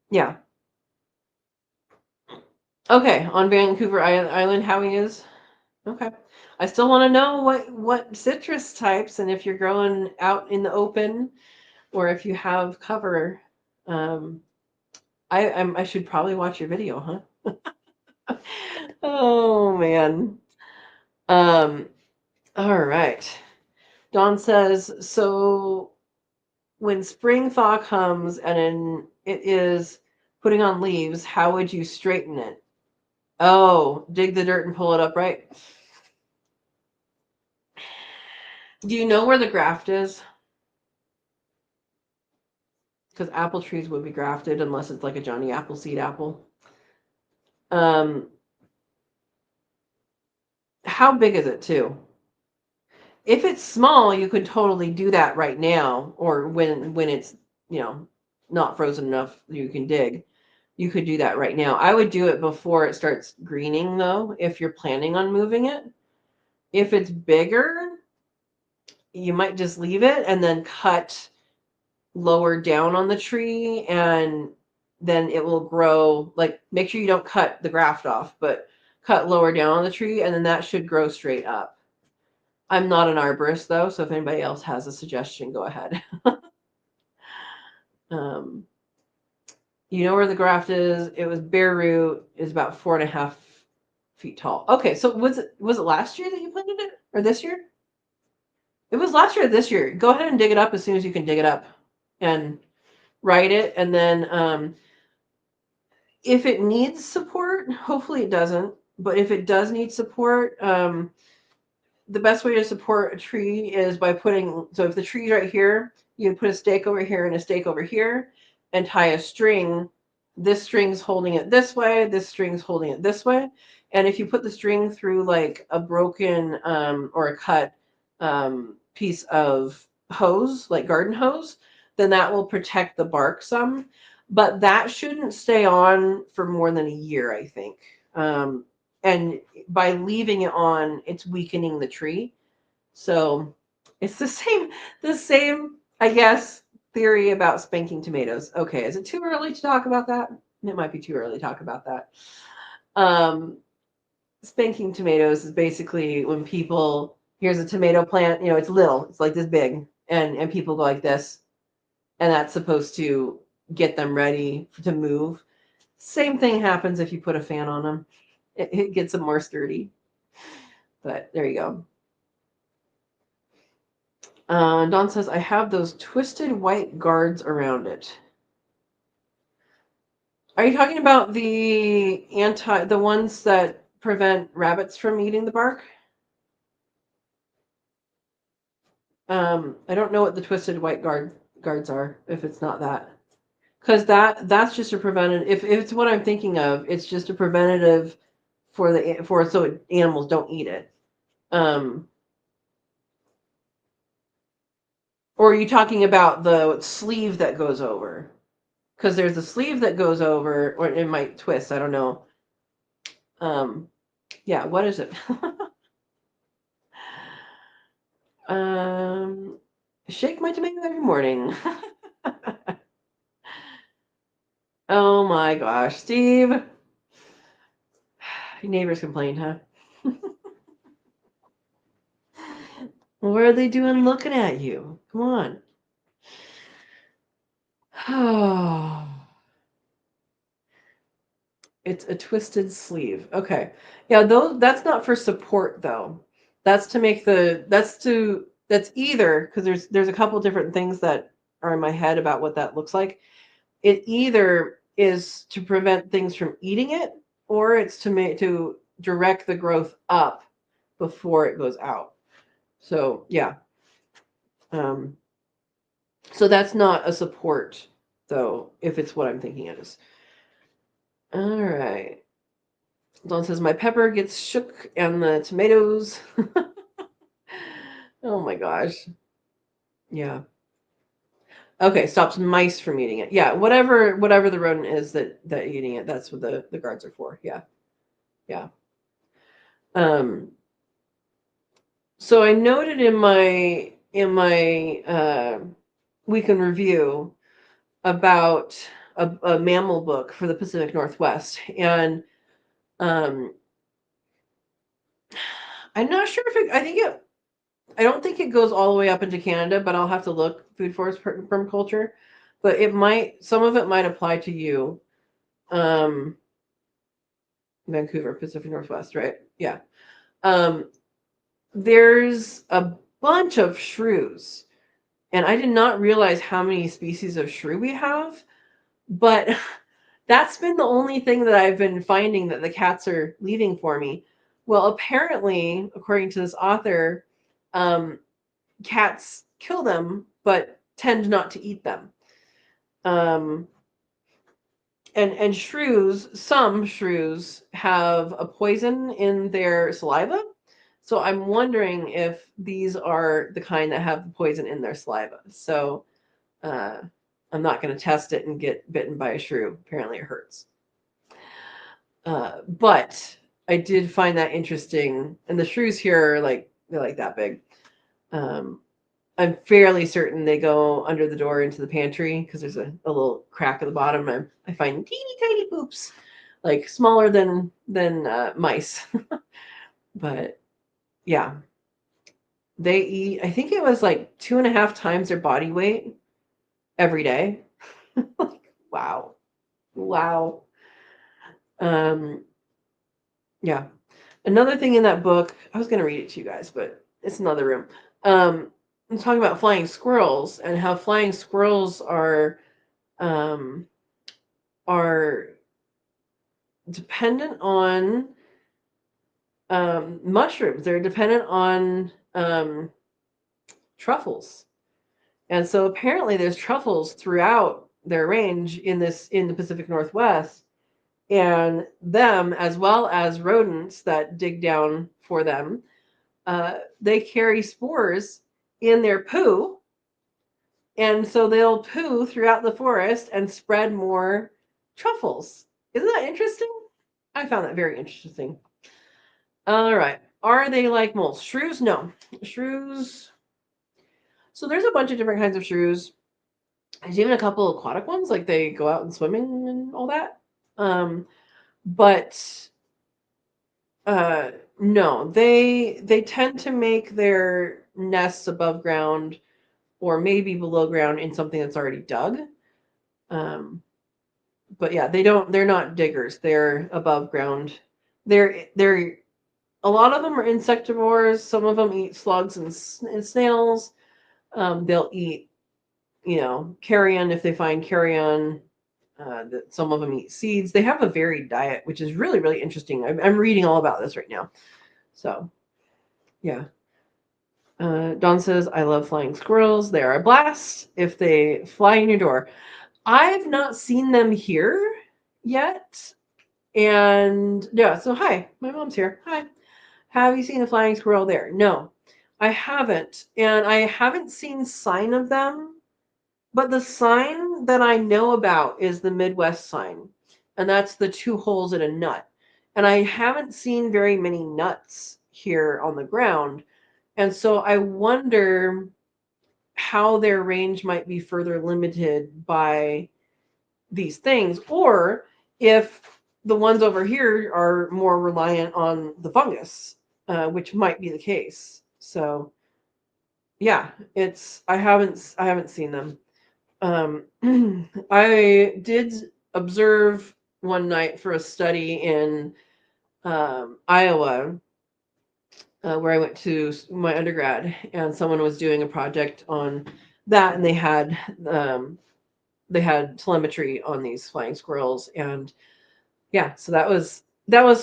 A: Yeah. Okay, on Vancouver Island, how he is. Okay. I still want to know what citrus types and if you're growing out in the open or if you have cover. Um, I should probably watch your video, huh? Oh man. Um, all right. Dawn says, so when spring thaw comes and it is putting on leaves, how would you straighten it? Oh, dig the dirt and pull it up, right? Do you know where the graft is? Because apple trees would be grafted unless it's like a Johnny Appleseed apple. How big is it too? If it's small, you could totally do that right now, or when it's not frozen enough you can dig. You could do that right now. I would do it before it starts greening though, if you're planning on moving it. If it's bigger, you might just leave it and then cut lower down on the tree and then it will grow. Like, make sure you don't cut the graft off, but cut lower down on the tree and then that should grow straight up. I'm not an arborist though, so if anybody else has a suggestion, go ahead. um, you know where the graft is. It was bare root, is about 4.5 feet tall. Okay, so was it last year that you planted it or this year? It was last year or this year. Go ahead and dig it up as soon as you can dig it up and write it. And then if it needs support, hopefully it doesn't, but if it does need support, the best way to support a tree is by putting, so if the tree's right here, you put a stake over here and a stake over here and tie a string. This string's holding it this way, this string's holding it this way. And if you put the string through like a broken or a cut piece of hose, like garden hose, then that will protect the bark some. But that shouldn't stay on for more than a year, I think. And by leaving it on, it's weakening the tree. So it's the same, I guess, theory about spanking tomatoes. Okay, is it too early to talk about that? It might be too early to talk about that. Spanking tomatoes is basically when people, here's a tomato plant, it's little, it's like this big, and people go like this, and that's supposed to get them ready to move. Same thing happens if you put a fan on them. It gets them more sturdy. But there you go. Dawn says, I have those twisted white guards around it. Are you talking about the ones that prevent rabbits from eating the bark? I don't know what the twisted white guards are, if it's not that. Because that's just a preventative. If it's what I'm thinking of, it's just a preventative for so animals don't eat it. Or are you talking about the sleeve that goes over? Because there's a sleeve that goes over, or it might twist. I don't know. Yeah, what is it? Shake my tomato every morning. Oh my gosh, Steve. Your neighbors complained, huh? What are they doing looking at you? Come on. Oh, it's a twisted sleeve. Okay. Yeah, that's not for support though. That's to make that's either because there's a couple different things that are in my head about what that looks like. It either is to prevent things from eating it, or it's to direct the growth up before it goes out. So yeah. Um, so that's not a support though, if it's what I'm thinking it is. All right. Dawn says my pepper gets shook and the tomatoes. Oh my gosh. Yeah. Okay, stops mice from eating it. Yeah, whatever the rodent is that eating it, that's what the guards are for. Yeah. Yeah. Um so I noted in my week in review about a mammal book for the Pacific Northwest, and um I'm not sure if I don't think it goes all the way up into Canada, but I'll have to look food forest permaculture. But some of it might apply to you. Um, Vancouver, Pacific Northwest, right? Yeah. Um, there's a bunch of shrews, and I did not realize how many species of shrew we have, but that's been the only thing that I've been finding that the cats are leaving for me. Well, apparently, according to this author, um, cats kill them, but tend not to eat them. Um, and some shrews have a poison in their saliva. So I'm wondering if these are the kind that have the poison in their saliva. So uh, I'm not going to test it and get bitten by a shrew. Apparently it hurts. But I did find that interesting. And the shrews here are they're like that big. Um, I'm fairly certain they go under the door into the pantry because there's a little crack at the bottom. I find teeny tiny poops, like smaller than mice. But yeah, they eat. I think it was like 2.5 times their body weight every day. Wow, wow. Um, yeah. Another thing in that book, I was going to read it to you guys, but it's another room. I'm talking about flying squirrels and how flying squirrels um, are dependent on mushrooms. They're dependent on truffles, and so apparently there's truffles throughout their range in the Pacific Northwest, and them as well as rodents that dig down for them. They carry spores in their poo, and so they'll poo throughout the forest and spread more truffles. Isn't that interesting? I found that very interesting. All right. Are they like moles? Shrews? No. Shrews. So there's a bunch of different kinds of shrews. There's even a couple aquatic ones, like they go out and swimming and all that. But no, they tend to make their nests above ground or maybe below ground in something that's already dug. But yeah, they're not diggers. They're above ground. They're a lot of them are insectivores. Some of them eat slugs and snails. They'll eat, carrion if they find carrion. Some of them eat seeds. They have a varied diet, which is really, really interesting. I'm reading all about this right now. So, yeah. Dawn says, I love flying squirrels. They are a blast if they fly in your door. I've not seen them here yet. And yeah, so hi, my mom's here. Hi. Have you seen a flying squirrel there? No, I haven't. And I haven't seen sign of them. But the sign that I know about is the Midwest sign. And that's the two holes in a nut. and I haven't seen very many nuts here on the ground. And so I wonder how their range might be further limited by these things, or if the ones over here are more reliant on the fungus, which might be the case. So yeah, it's I haven't seen them. Um, I did observe one night for a study in Iowa, where I went to my undergrad, and someone was doing a project on that, and they had telemetry on these flying squirrels, and yeah, so that was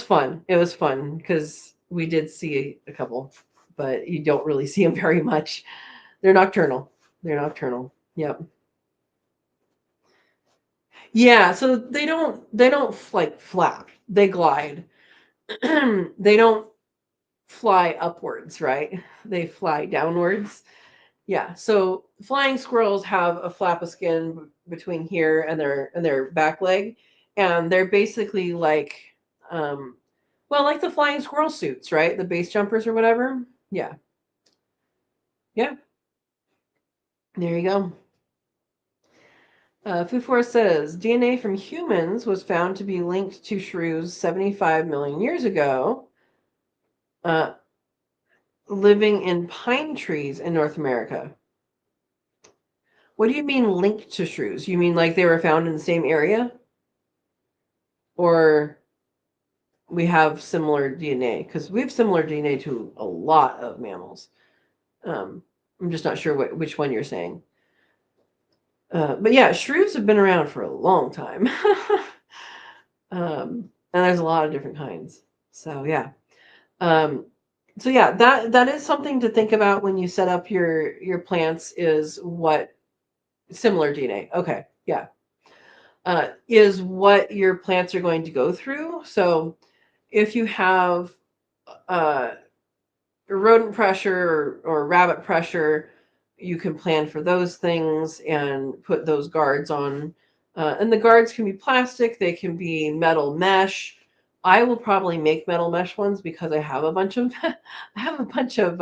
A: fun. It was fun because we did see a couple, but you don't really see them very much. They're nocturnal. They're nocturnal. Yep. Yeah, so they don't like flap. They glide. They don't fly upwards, right? They fly downwards. Yeah. So flying squirrels have a flap of skin between here and their back leg, and they're basically like, um, well, like the flying squirrel suits, right? The base jumpers or whatever. Yeah. Yeah. There you go. Food Forest says DNA from humans was found to be linked to shrews 75 million years ago, uh, living in pine trees in North America. What do you mean linked to shrews? You mean like they were found in the same area? Or we have similar DNA? Because we have similar DNA to a lot of mammals. Um, I'm just not sure which one you're saying. But yeah, shrews have been around for a long time. And there's a lot of different kinds. So yeah. Um, so yeah, that is something to think about when you set up your plants, is what similar DNA. Okay, yeah. Is what your plants are going to go through. So if you have uh, rodent pressure or rabbit pressure, you can plan for those things and put those guards on. And the guards can be plastic, they can be metal mesh. I will probably make metal mesh ones because I have a bunch of I have a bunch of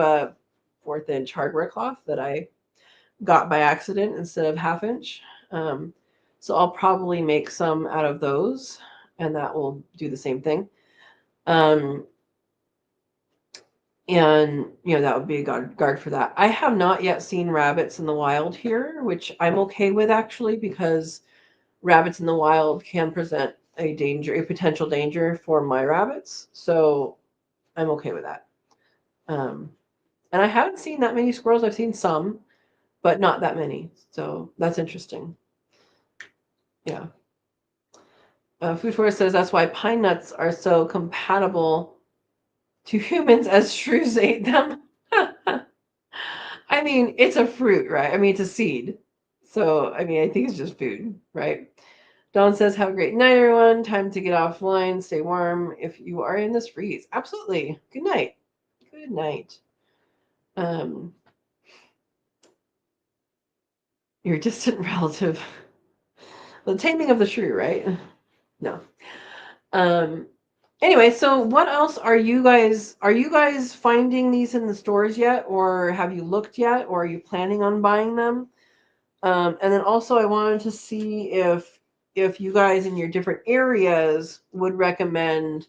A: 4th-inch hardware cloth that I got by accident instead of half-inch. So I'll probably make some out of those, and that will do the same thing. Um, and that would be a guard for that. I have not yet seen rabbits in the wild here, which I'm okay with actually, because rabbits in the wild can present a potential danger for my rabbits. So I'm okay with that. Um, and I haven't seen that many squirrels. I've seen some, but not that many. So that's interesting. Yeah. Food Forest says that's why pine nuts are so compatible to humans, as shrews ate them. I mean, it's a fruit, right? I mean, it's a seed. So, I mean, I think it's just food, right? Dawn says, have a great night, everyone. Time to get offline. Stay warm if you are in this freeze. Absolutely. Good night. Good night. Um, your distant relative. The taming of the shrew, right? No. Um, anyway, so what else are you guys finding these in the stores yet, or have you looked yet, or are you planning on buying them? And then also I wanted to see if you guys in your different areas would recommend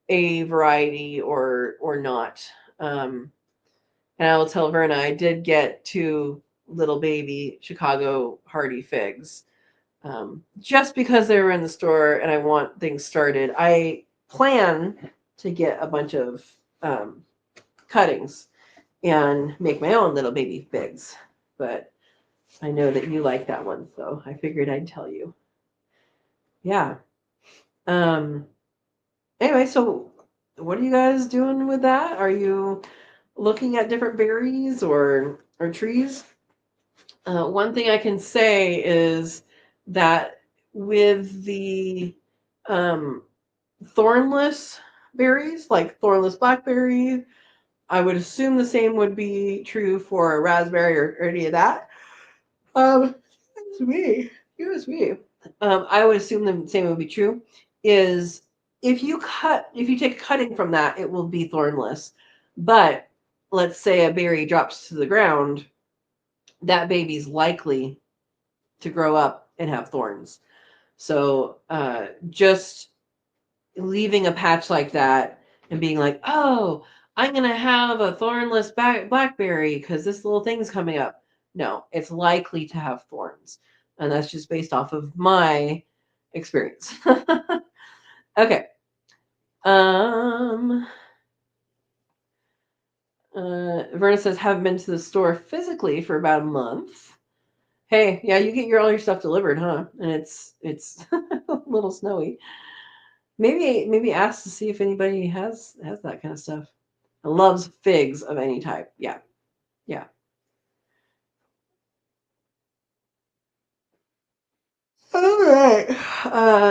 A: a variety or not. Um, and I will tell Verna I did get 2 little baby Chicago hardy figs, just because they were in the store and I want things started. I plan to get a bunch of um, cuttings and make my own little baby figs, but I know that you like that one, so I figured I'd tell you. Yeah. Um, anyway, so what are you guys doing with that? Are you looking at different berries or trees? One thing I can say is that with the um, thornless berries, like thornless blackberry, I would assume the same would be true for a raspberry or any of that. It's me. It was me. I would assume the same would be true. Is if you take a cutting from that, it will be thornless. But let's say a berry drops to the ground, that baby's likely to grow up and have thorns. So just leaving a patch like that and being like, oh, I'm going to have a thornless blackberry because this little thing's coming up. No, it's likely to have thorns. And that's just based off of my experience. Okay. Verna says, haven't been to the store physically for about a month. Hey, yeah, you get all your stuff delivered, huh? And it's a little snowy. Maybe ask to see if anybody has that kind of stuff. Loves figs of any type. Yeah. Yeah. All right.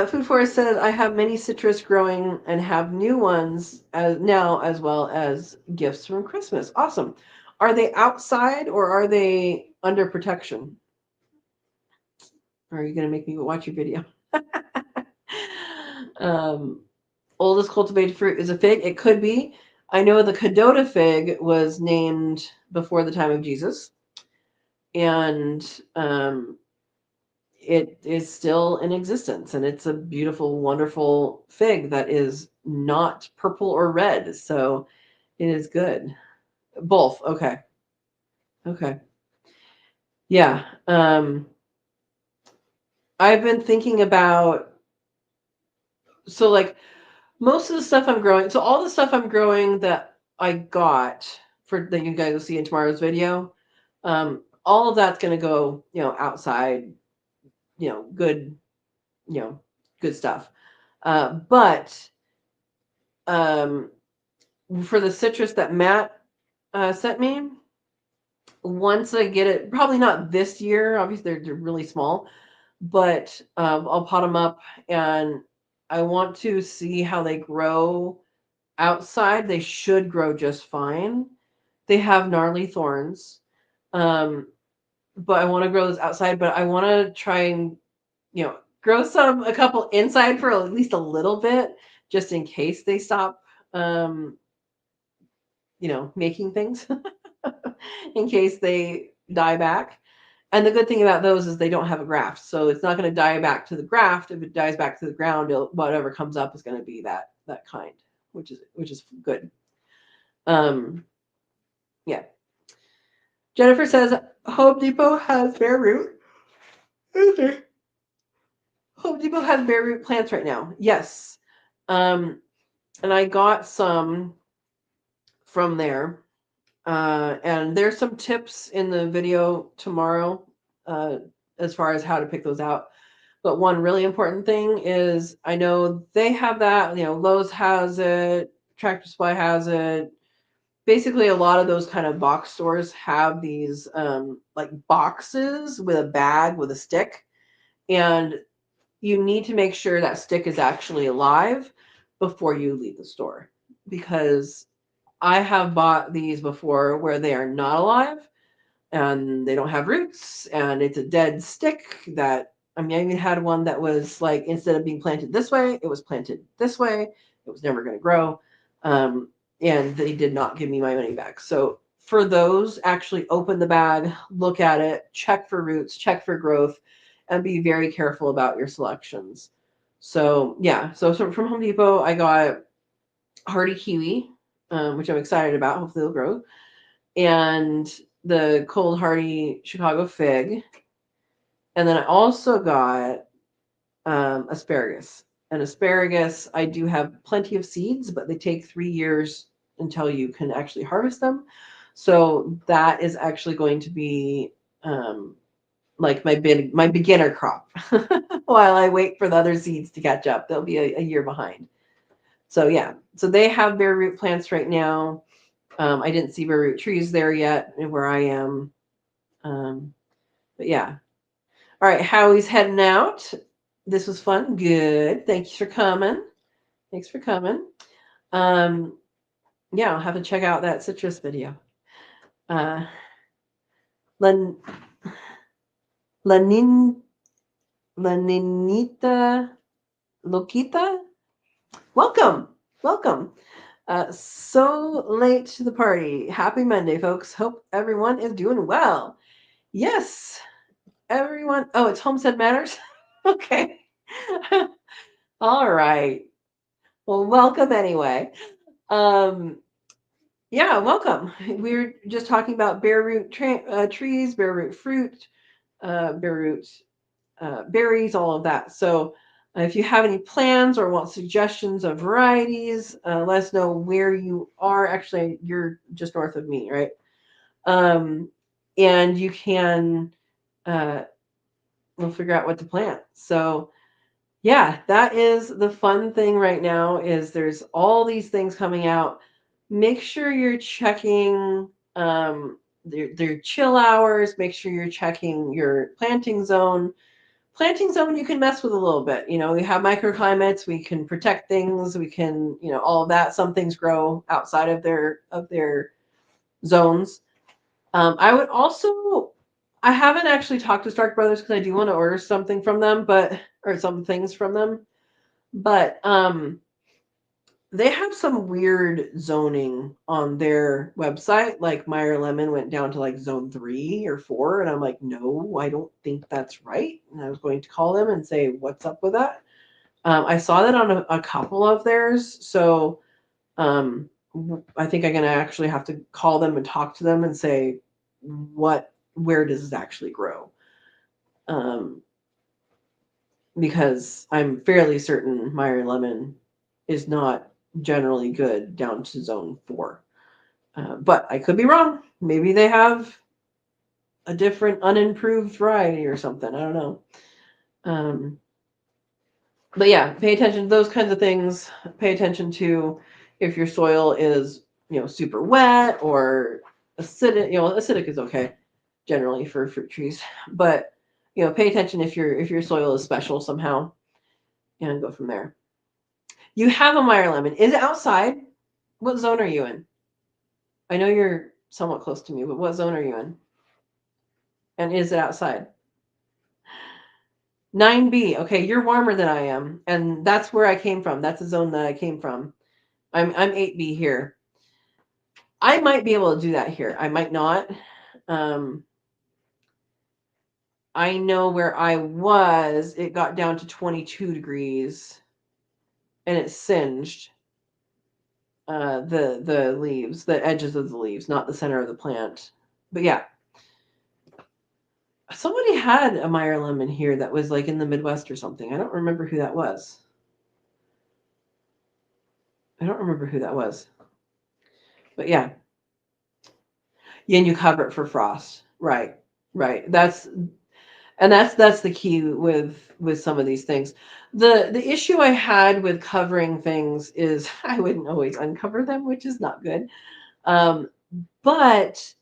A: Food Forest said, I have many citrus growing and have new ones now, as well as gifts from Christmas. Awesome. Are they outside or are they under protection? Or are you going to make me watch your video? um, Oldest cultivated fruit is a fig. It could be. I know the Cadota fig was named before the time of Jesus, and it is still in existence, and it's a beautiful, wonderful fig that is not purple or red, so it is good. Both. Okay. Okay. Yeah. I've been thinking about, so like most of the stuff I'm growing, so all the stuff I'm growing that I got for that you guys will see in tomorrow's video, all of that's going to go, outside, good, good stuff. But for the citrus that Matt sent me, once I get it, probably not this year. Obviously, they're really small, but I'll pot them up, and I want to see how they grow outside. They should grow just fine. They have gnarly thorns, but I want to grow those outside. But I want to try and grow a couple inside for at least a little bit, just in case they stop, making things, in case they die back. And the good thing about those is they don't have a graft, so it's not going to die back to the graft. If it dies back to the ground, whatever comes up is going to be that kind, which is good. Yeah. Jennifer says Home Depot has bare root. Okay. Home Depot has bare root plants right now. Yes. And I got some from there. And there's some tips in the video tomorrow as far as how to pick those out. But one really important thing is I know they have that, Lowe's has it, Tractor Supply has it. Basically, a lot of those kind of box stores have these like boxes with a bag with a stick. And you need to make sure that stick is actually alive before you leave the store, because I have bought these before where they are not alive and they don't have roots and it's a dead stick that, I even had one that was like, instead of being planted this way, it was planted this way. It was never going to grow. And they did not give me my money back. So for those, actually open the bag, look at it, check for roots, check for growth, and be very careful about your selections. So yeah, so from Home Depot, I got hardy kiwi, which I'm excited about. Hopefully it'll grow. And the cold hardy Chicago fig. And then I also got asparagus. And asparagus, I do have plenty of seeds, but they take 3 years until you can actually harvest them. So that is actually going to be like my beginner crop while I wait for the other seeds to catch up. They'll be a year behind. So yeah, so they have bare root plants right now. I didn't see bare root trees there yet where I am. But yeah. All right, Howie's heading out. This was fun. Good. Thanks for coming. Thanks for coming. Yeah, I'll have to check out that citrus video. Lan Lanin Laninita Lokita. Welcome. Welcome. So late to the party. Happy Monday, folks. Hope everyone is doing well. Yes, everyone. Oh, it's Homestead Matters? Okay. All right. Well, welcome anyway. Um, yeah, welcome. We were just talking about bare root trees, bare root fruit, bare root berries, all of that. So if you have any plans or want suggestions of varieties, let us know where you are. Actually, you're just north of me, right? And you can, uh, we'll figure out what to plant. So yeah, that is the fun thing right now is there's all these things coming out. Make sure you're checking their chill hours. Make sure you're checking your planting zone. Planting zone you can mess with a little bit. You know, we have microclimates, we can protect things, we can, you know, all of that. Some things grow outside of their zones. I would also I haven't actually talked to Stark Brothers because I do want to order something from them, but or some things from them. But they have some weird zoning on their website. Like Meyer Lemon went down to like zone 3 or 4, and I'm like, no, I don't think that's right. And I was going to call them and say, what's up with that? I saw that on a couple of theirs, so um, I think I'm gonna actually have to call them and talk to them and say, where does it actually grow? Um, because I'm fairly certain Meyer Lemon is not generally good down to zone 4. But I could be wrong. Maybe they have a different unimproved variety or something. I don't know. But yeah, pay attention to those kinds of things. Pay attention to if your soil is, you know, super wet or acidic. You know, acidic is okay generally for fruit trees, but you know, pay attention if your soil is special somehow, and go from there. You have a Meyer lemon. Is it outside? What zone are you in? I know you're somewhat close to me, but what zone are you in? And is it outside? 9B. Okay, you're warmer than I am, and that's where I came from. That's the zone that I came from. I'm 8B here. I might be able to do that here. I might not. Um, I know where I was, it got down to 22 degrees, and it singed the leaves, the edges of the leaves, not the center of the plant. But yeah, somebody had a Meyer lemon here that was like in the Midwest or something. I don't remember who that was. I don't remember who that was. But yeah. Yeah, and you cover it for frost. Right. Right. That's the key with some of these things. The issue I had with covering things is I wouldn't always uncover them, which is not good. Um, but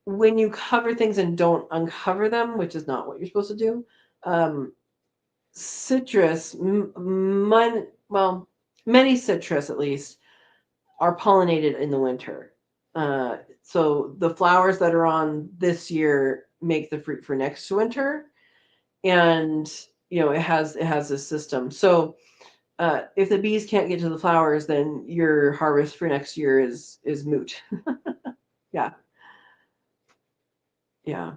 A: when you cover things and don't uncover them, which is not what you're supposed to do, citrus, well, many citrus at least are pollinated in the winter. So the flowers that are on this year make the fruit for next winter, and you know it has this system. So if the bees can't get to the flowers, then your harvest for next year is moot. Yeah, yeah.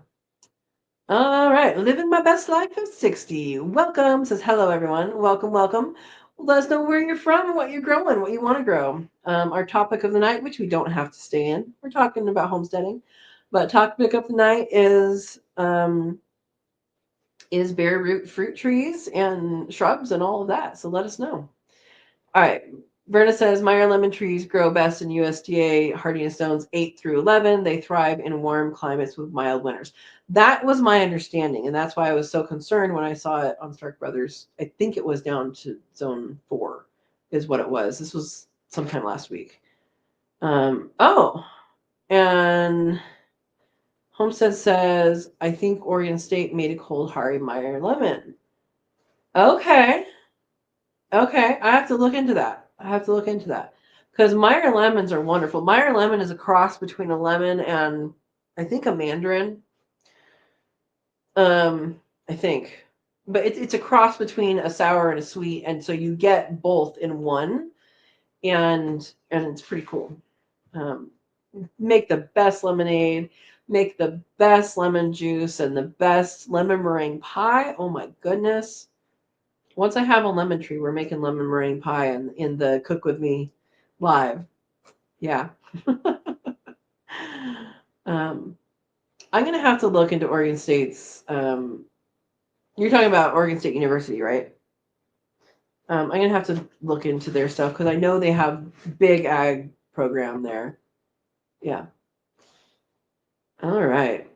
A: All right, living my best life at 60. Welcome, says hello everyone. Welcome, welcome. Let us know where you're from, what you're growing, what you want to grow. Our topic of the night, which we don't have to stay in, we're talking about homesteading, but topic of the night is bare root fruit trees and shrubs and all of that. So let us know. All right. Verna says Meyer lemon trees grow best in USDA hardiness zones 8 through 11. They thrive in warm climates with mild winters. That was my understanding, and that's why I was so concerned when I saw it on Stark Brothers. I think it was down to zone 4 is what it was. This was sometime last week. Oh, and Homestead says, I think Oregon State made a cold Hari Meyer lemon. Okay. Okay, I have to look into that. I have to look into that because Meyer lemons are wonderful. Meyer lemon is a cross between a lemon and I think a mandarin. I think. but it's a cross between a sour and a sweet, and so you get both in one, and it's pretty cool. Um, make the best lemonade, make the best lemon juice, and the best lemon meringue pie. Oh my goodness. Once I have a lemon tree, we're making lemon meringue pie in the Cook With Me live. Yeah. um, I'm going to have to look into Oregon State's. You're talking about Oregon State University, right? I'm going to have to look into their stuff because I know they have big ag program there. Yeah. All right.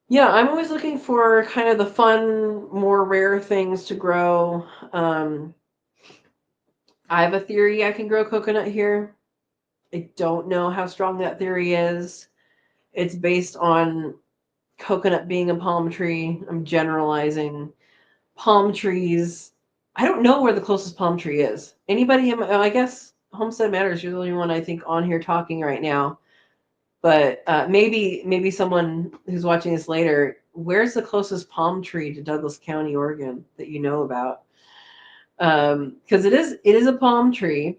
A: Yeah, I'm always looking for kind of the fun, more rare things to grow. I have a theory I can grow coconut here. I don't know how strong that theory is. It's based on coconut being a palm tree. I'm generalizing. Palm trees. I don't know where the closest palm tree is. Anybody? I guess Homestead Matters. You're the only one I think on here talking right now. But maybe someone who's watching this later. Where's the closest palm tree to Douglas County, Oregon, that you know about? Because it is a palm tree,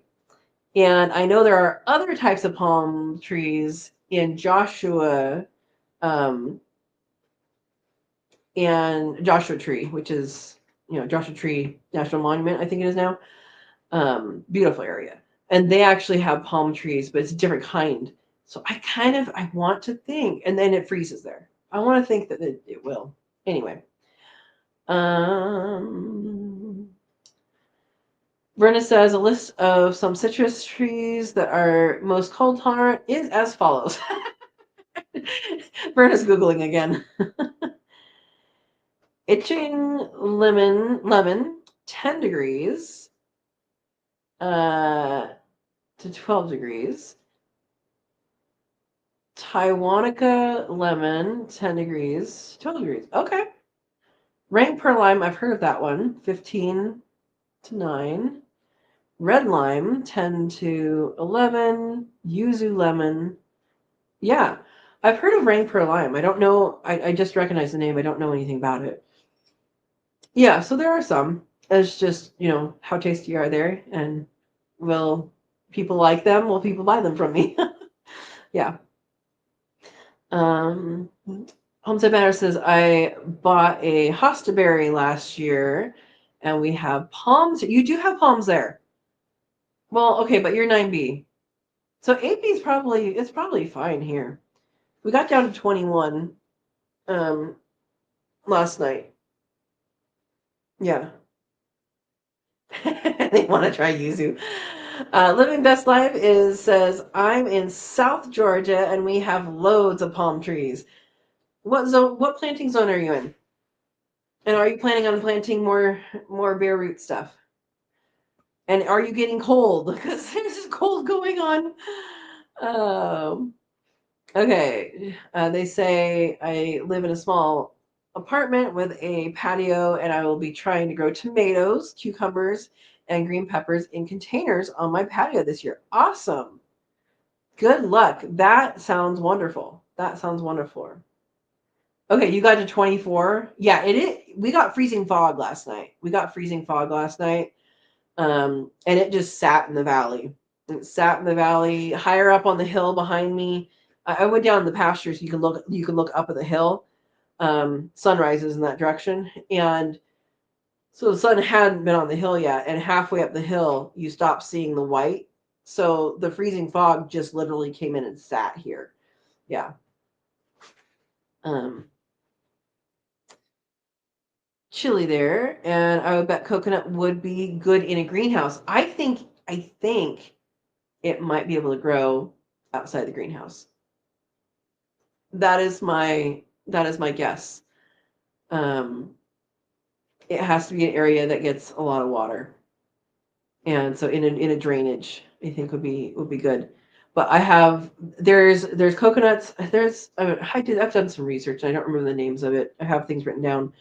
A: and I know there are other types of palm trees in Joshua, um, and Joshua Tree, which is Joshua Tree National Monument, I think it is now. Beautiful area, and they actually have palm trees, but it's a different kind. So I want to think, and then it freezes there. I want to think that it will. Anyway, Brenna says a list of some citrus trees that are most cold tolerant is as follows. Brenna's Googling again. Itching lemon, 10 degrees to 12 degrees. Taiwanica lemon, 10 degrees, 12 degrees. Okay. Rank per lime, I've heard of that one, 15 to 9. Red lime, 10 to 11. Yuzu lemon. Yeah, I've heard of rank per lime. I don't know. I just recognize the name. I don't know anything about it. Yeah, so there are some. It's just, how tasty are they? And will people like them? Will people buy them from me? Yeah. Um, Homestead Banner says, I bought a hostaberry last year, and we have palms. You do have palms there. Well, okay, but you're 9B. So 8B is probably fine here. We got down to 21 last night. Yeah. They want to try yuzu. Living Best Life says, I'm in South Georgia and we have loads of palm trees. What planting zone are you in? And are you planning on planting more bare root stuff? And are you getting cold? Because there's cold going on. Okay. They say I live in a small apartment with a patio, and I will be trying to grow tomatoes, cucumbers, and green peppers in containers on my patio this year. Awesome. Good luck. That sounds wonderful. That sounds wonderful. Okay, you got to 24. Yeah, it is. We got freezing fog last night. And it just sat in the valley. It sat in the valley higher up on the hill behind me. I went down the pastures. You can look up at the hill. Sun rises in that direction, and so the sun hadn't been on the hill yet. And halfway up the hill, you stop seeing the white. So the freezing fog just literally came in and sat here. Yeah. Chili there, and I would bet coconut would be good in a greenhouse. I think it might be able to grow outside the greenhouse. That is my guess. It has to be an area that gets a lot of water, and so in a drainage, I think would be good. But there's coconuts. I've done some research. I don't remember the names of it. I have things written down,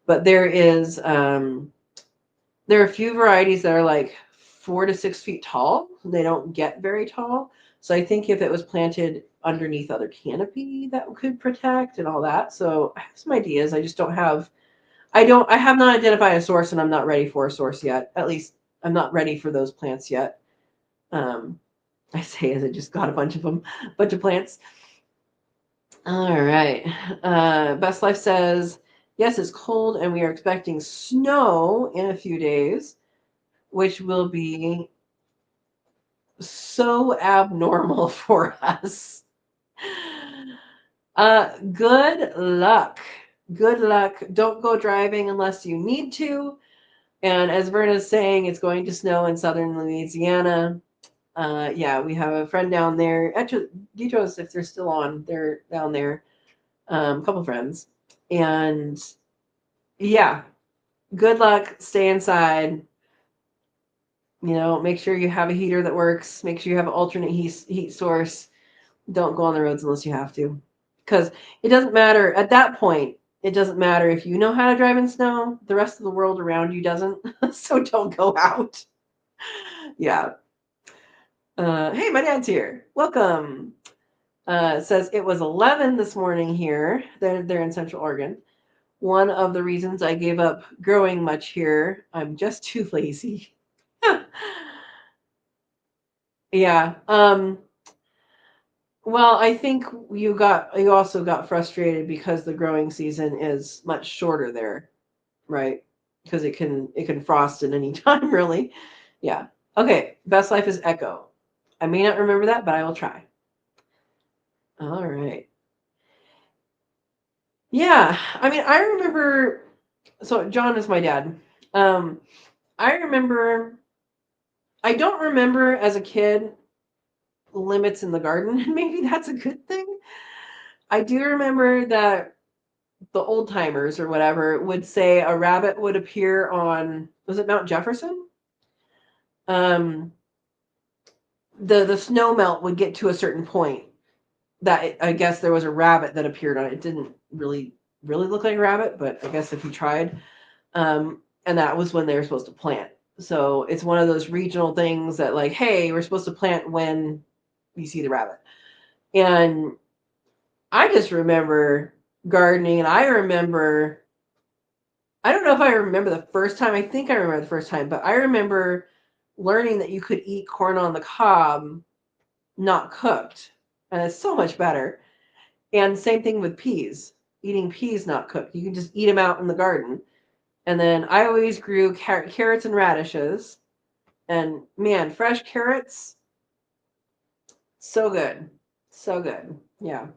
A: but there are a few varieties that are like 4 to 6 feet tall. They don't get very tall. So I think if it was planted underneath other canopy, that could protect and all that. So I have some ideas. I I have not identified a source, and I'm not ready for a source yet. At least I'm not ready for those plants yet. I say as I just got a bunch of them, bunch of plants. All right. Best Life says, yes, it's cold and we are expecting snow in a few days, which will be so abnormal for us. Good luck. Good luck. Don't go driving unless you need to. And as Verna's saying, it's going to snow in southern Louisiana. Yeah, we have a friend down there. Actually, Detro's, if they're still on, they're down there. A couple friends. And yeah, good luck. Stay inside. Make sure you have a heater that works. Make sure you have an alternate heat source. Don't go on the roads unless you have to. Because it doesn't matter. At that point, it doesn't matter if you know how to drive in snow. The rest of the world around you doesn't. So don't go out. Yeah. Hey, my dad's here. Welcome. It says it was 11 this morning here. They're in Central Oregon. One of the reasons I gave up growing much here, I'm just too lazy. Yeah. Well, I think you also got frustrated because the growing season is much shorter there, right? Because it can frost at any time, really. Yeah. Okay. Best Life is Echo. I may not remember that, but I will try. All right. Yeah. I mean, I remember. So John is my dad. I remember. I don't remember as a kid limits in the garden. Maybe that's a good thing. I do remember that the old timers or whatever would say a rabbit would appear on, was it Mount Jefferson? Um, the snow melt would get to a certain point that I guess there was a rabbit that appeared on it. It didn't really look like a rabbit, but I guess if you tried, and that was when they were supposed to plant. So it's one of those regional things that like, hey, we're supposed to plant when you see the rabbit. And I just remember gardening, and I don't know if I remember the first time. I think I remember the first time, but I remember learning that you could eat corn on the cob not cooked. And it's so much better. And same thing with peas. Eating peas not cooked. You can just eat them out in the garden. And then I always grew carrots and radishes. And man, fresh carrots, so good. So good. Yeah.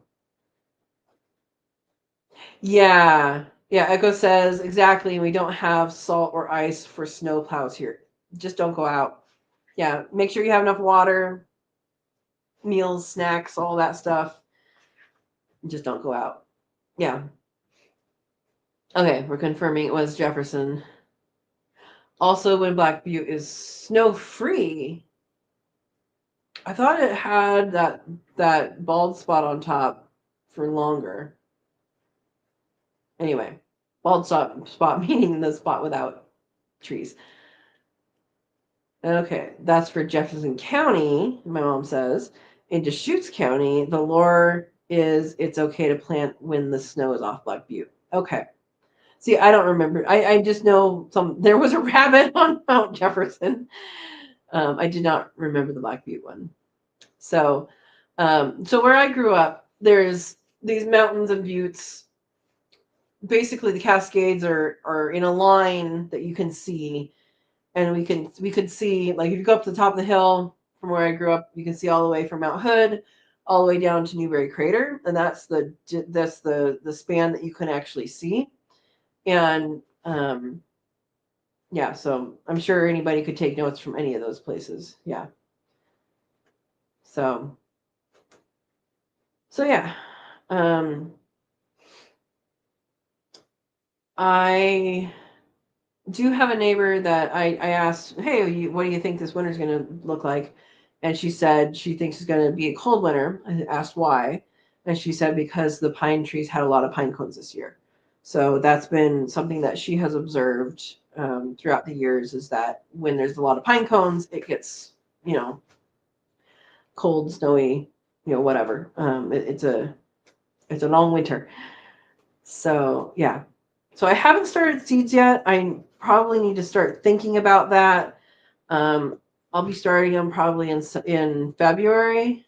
A: Yeah. Yeah. Echo says exactly. We don't have salt or ice for snow plows here. Just don't go out. Yeah. Make sure you have enough water, meals, snacks, all that stuff. Just don't go out. Yeah. Okay. We're confirming it was Jefferson. Also, when Black Butte is snow free, I thought it had that bald spot on top for longer. Anyway, bald spot meaning the spot without trees. Okay, that's for Jefferson County, my mom says. In Deschutes County, the lore is it's okay to plant when the snow is off Black Butte. Okay. See, I don't remember. I just know there was a rabbit on Mount Jefferson. I did not remember the Black Butte one. So where I grew up, there's these mountains and buttes. Basically, the Cascades are in a line that you can see, and we could see, like, if you go up to the top of the hill from where I grew up, you can see all the way from Mount Hood all the way down to Newberry Crater, and that's the span that you can actually see. And yeah, so I'm sure anybody could take notes from any of those places. Yeah. So yeah. I do have a neighbor that I asked, hey, what do you think this winter's going to look like? And she said she thinks it's going to be a cold winter. I asked why. And she said because the pine trees had a lot of pine cones this year. So that's been something that she has observed throughout the years, is that when there's a lot of pine cones, it gets, cold, snowy, whatever. It's a long winter. So, yeah. So I haven't started seeds yet. I probably need to start thinking about that. I'll be starting them probably in February,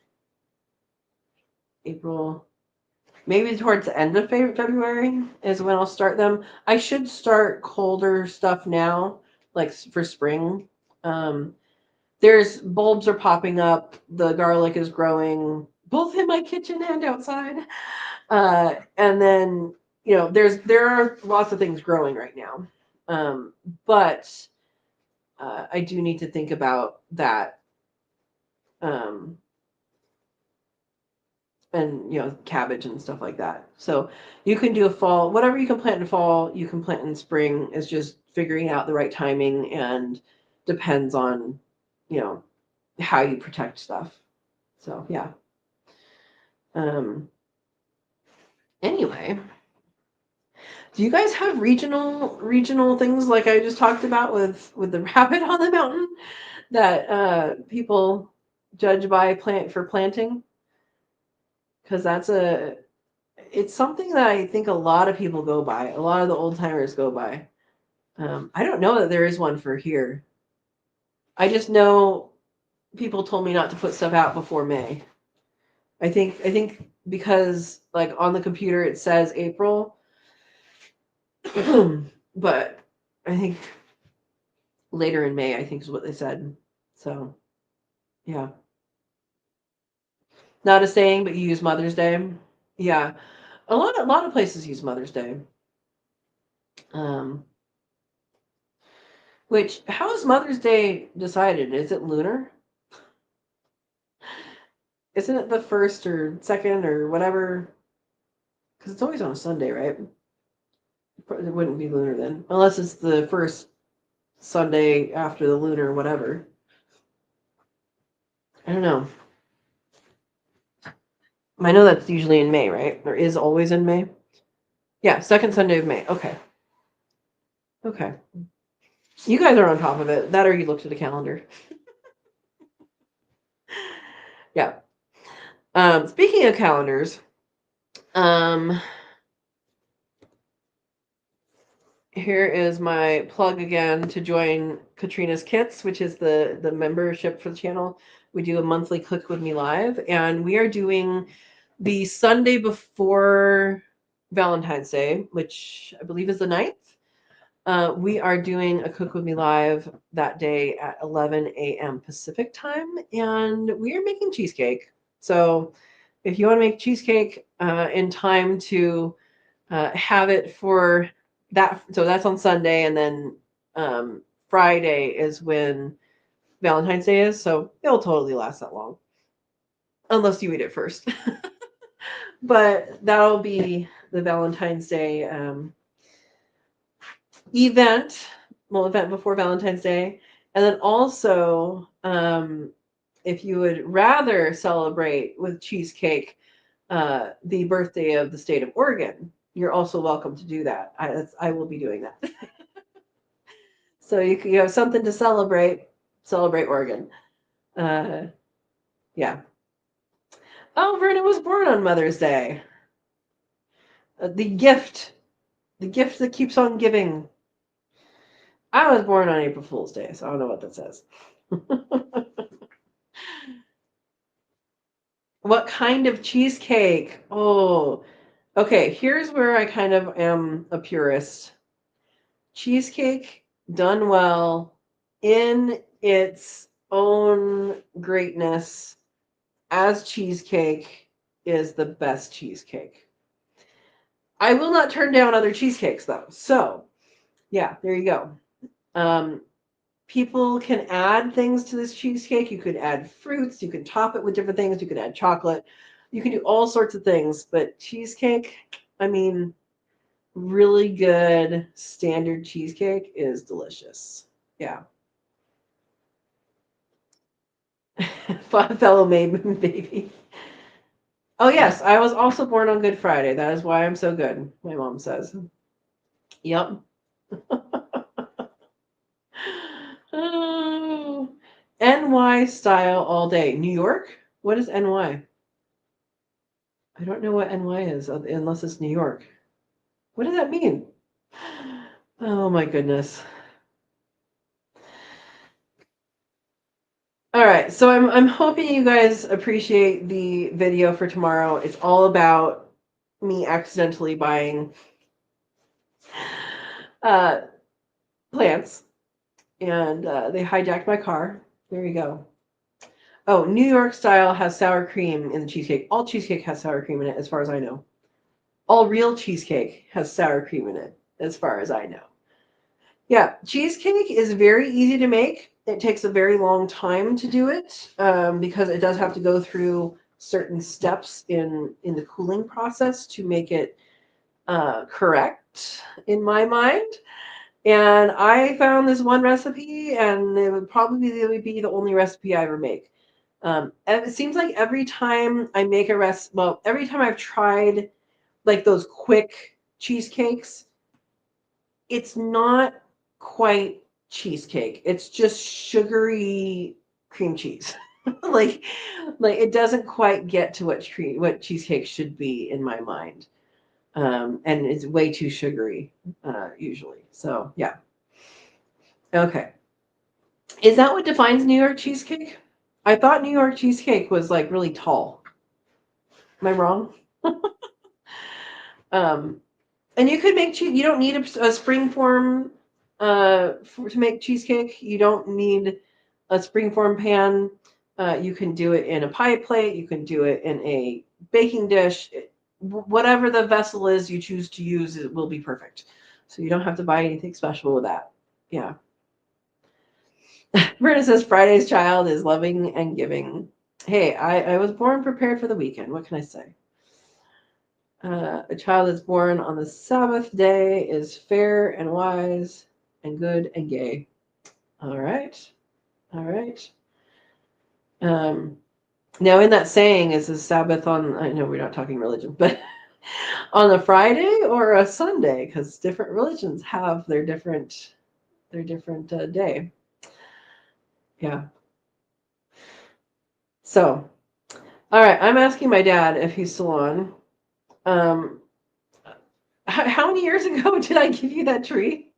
A: April, maybe towards the end of February is when I'll start them. I should start colder stuff now, like for spring. Um, there's bulbs are popping up. The garlic is growing both in my kitchen and outside. And then there are lots of things growing right now, but I do need to think about that. Um, and cabbage and stuff like that. So you can do a fall, whatever you can plant in fall, you can plant in spring. It's just figuring out the right timing and depends on you know how you protect stuff. So yeah. Um, anyway, do you guys have regional things like I just talked about with the rabbit on the mountain that people judge by planting? Because it's something that I think a lot of people go by. A lot of the old timers go by. I don't know that there is one for here. I just know people told me not to put stuff out before May. I think because like on the computer it says April, but I think later in May I think is what they said. So yeah, not a saying, but you use Mother's Day. Yeah, a lot of places use Mother's Day. Um, which how is Mother's Day decided? Is it lunar? Isn't it the first or second or whatever? Because it's always on a Sunday, right? It wouldn't be lunar then, unless it's the first Sunday after the lunar, whatever. I don't know. I know that's usually in May, right? Or is always in May. Yeah, second Sunday of May. Okay. Okay. You guys are on top of it. That or you looked at a calendar. Yeah. Speaking of calendars, um, here is my plug again to join Katrina's Kits, which is the membership for the channel. We do a monthly Cook With Me Live, and we are doing the Sunday before Valentine's Day, which I believe is the 9th. We are doing a Cook With Me Live that day at 11 a.m. Pacific time, and we are making cheesecake. So if you want to make cheesecake in time to have it for that, so that's on Sunday, and then Friday is when Valentine's Day is, so it'll totally last that long, unless you eat it first. But that'll be the Valentine's Day event before Valentine's Day. And then also, if you would rather celebrate with cheesecake the birthday of the state of Oregon, you're also welcome to do that. I will be doing that. So you have something to celebrate Oregon. Yeah. Oh, Verna was born on Mother's Day. The gift that keeps on giving. I was born on April Fool's Day, so I don't know what that says. What kind of cheesecake? Oh, okay. Here's where I kind of am a purist. Cheesecake done well in its own greatness as cheesecake is the best cheesecake. I will not turn down other cheesecakes though. So, yeah, there you go. Um, People can add things to this cheesecake. You could add fruits. You can top it with different things. You could add chocolate. You can do all sorts of things. But cheesecake, I mean, really good standard cheesecake is delicious. Yeah. Fellow maiden baby. Oh, yes. I was also born on Good Friday. That is why I'm so good, my mom says. Yep. Oh, NY style all day. New York? What is NY? I don't know what NY is unless it's New York. What does that mean? Oh my goodness. All right, so I'm hoping you guys appreciate the video for tomorrow. It's all about me accidentally buying uh, plants, and they hijacked my car. There you go. Oh, New York style has sour cream in the cheesecake. All cheesecake has sour cream in it, as far as I know. All real cheesecake has sour cream in it, as far as I know. Yeah, cheesecake is very easy to make. It takes a very long time to do it because it does have to go through certain steps in the cooling process to make it correct in my mind. And I found this one recipe, and it would probably be the only recipe I ever make. And it seems like every time I make a recipe, well, every time I've tried like those quick cheesecakes, it's not quite cheesecake. It's just sugary cream cheese. like like it doesn't quite get to what cheesecake should be in my mind. And it's way too sugary usually. So yeah. Okay. Is that what defines New York cheesecake? I thought New York cheesecake was like really tall. Am I wrong? Um, and you could make cheese. You don't need a spring form to make cheesecake. You don't need a spring form pan. You can do it in a pie plate. You can do it in a baking dish. Whatever the vessel is you choose to use, it will be perfect. So you don't have to buy anything special with that. Yeah. Berta says Friday's child is loving and giving. Hey, I was born prepared for the weekend. What can I say? A child that's born on the Sabbath day is fair and wise and good and gay. All right. All right. Um, Now, in that saying, is a Sabbath on, I know we're not talking religion, but on a Friday or a Sunday? Because different religions have their different day. Yeah. So, all right, I'm asking my dad if he's still on. Um, how many years ago did I give you that tree?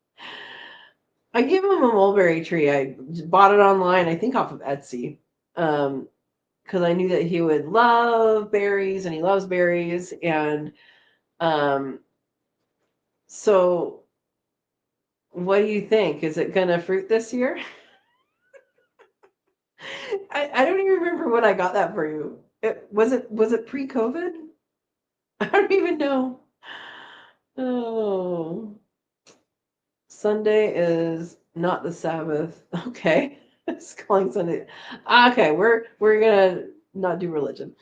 A: I gave him a mulberry tree. I bought it online, I think off of Etsy, because I knew that he would love berries, and he loves berries. And um, so, what do you think? Is it gonna fruit this year? I don't even remember when I got that for you. Was it pre-COVID? I don't even know. Oh, Sunday is not the Sabbath. Okay. It's calling Sunday. Okay, we're gonna not do religion.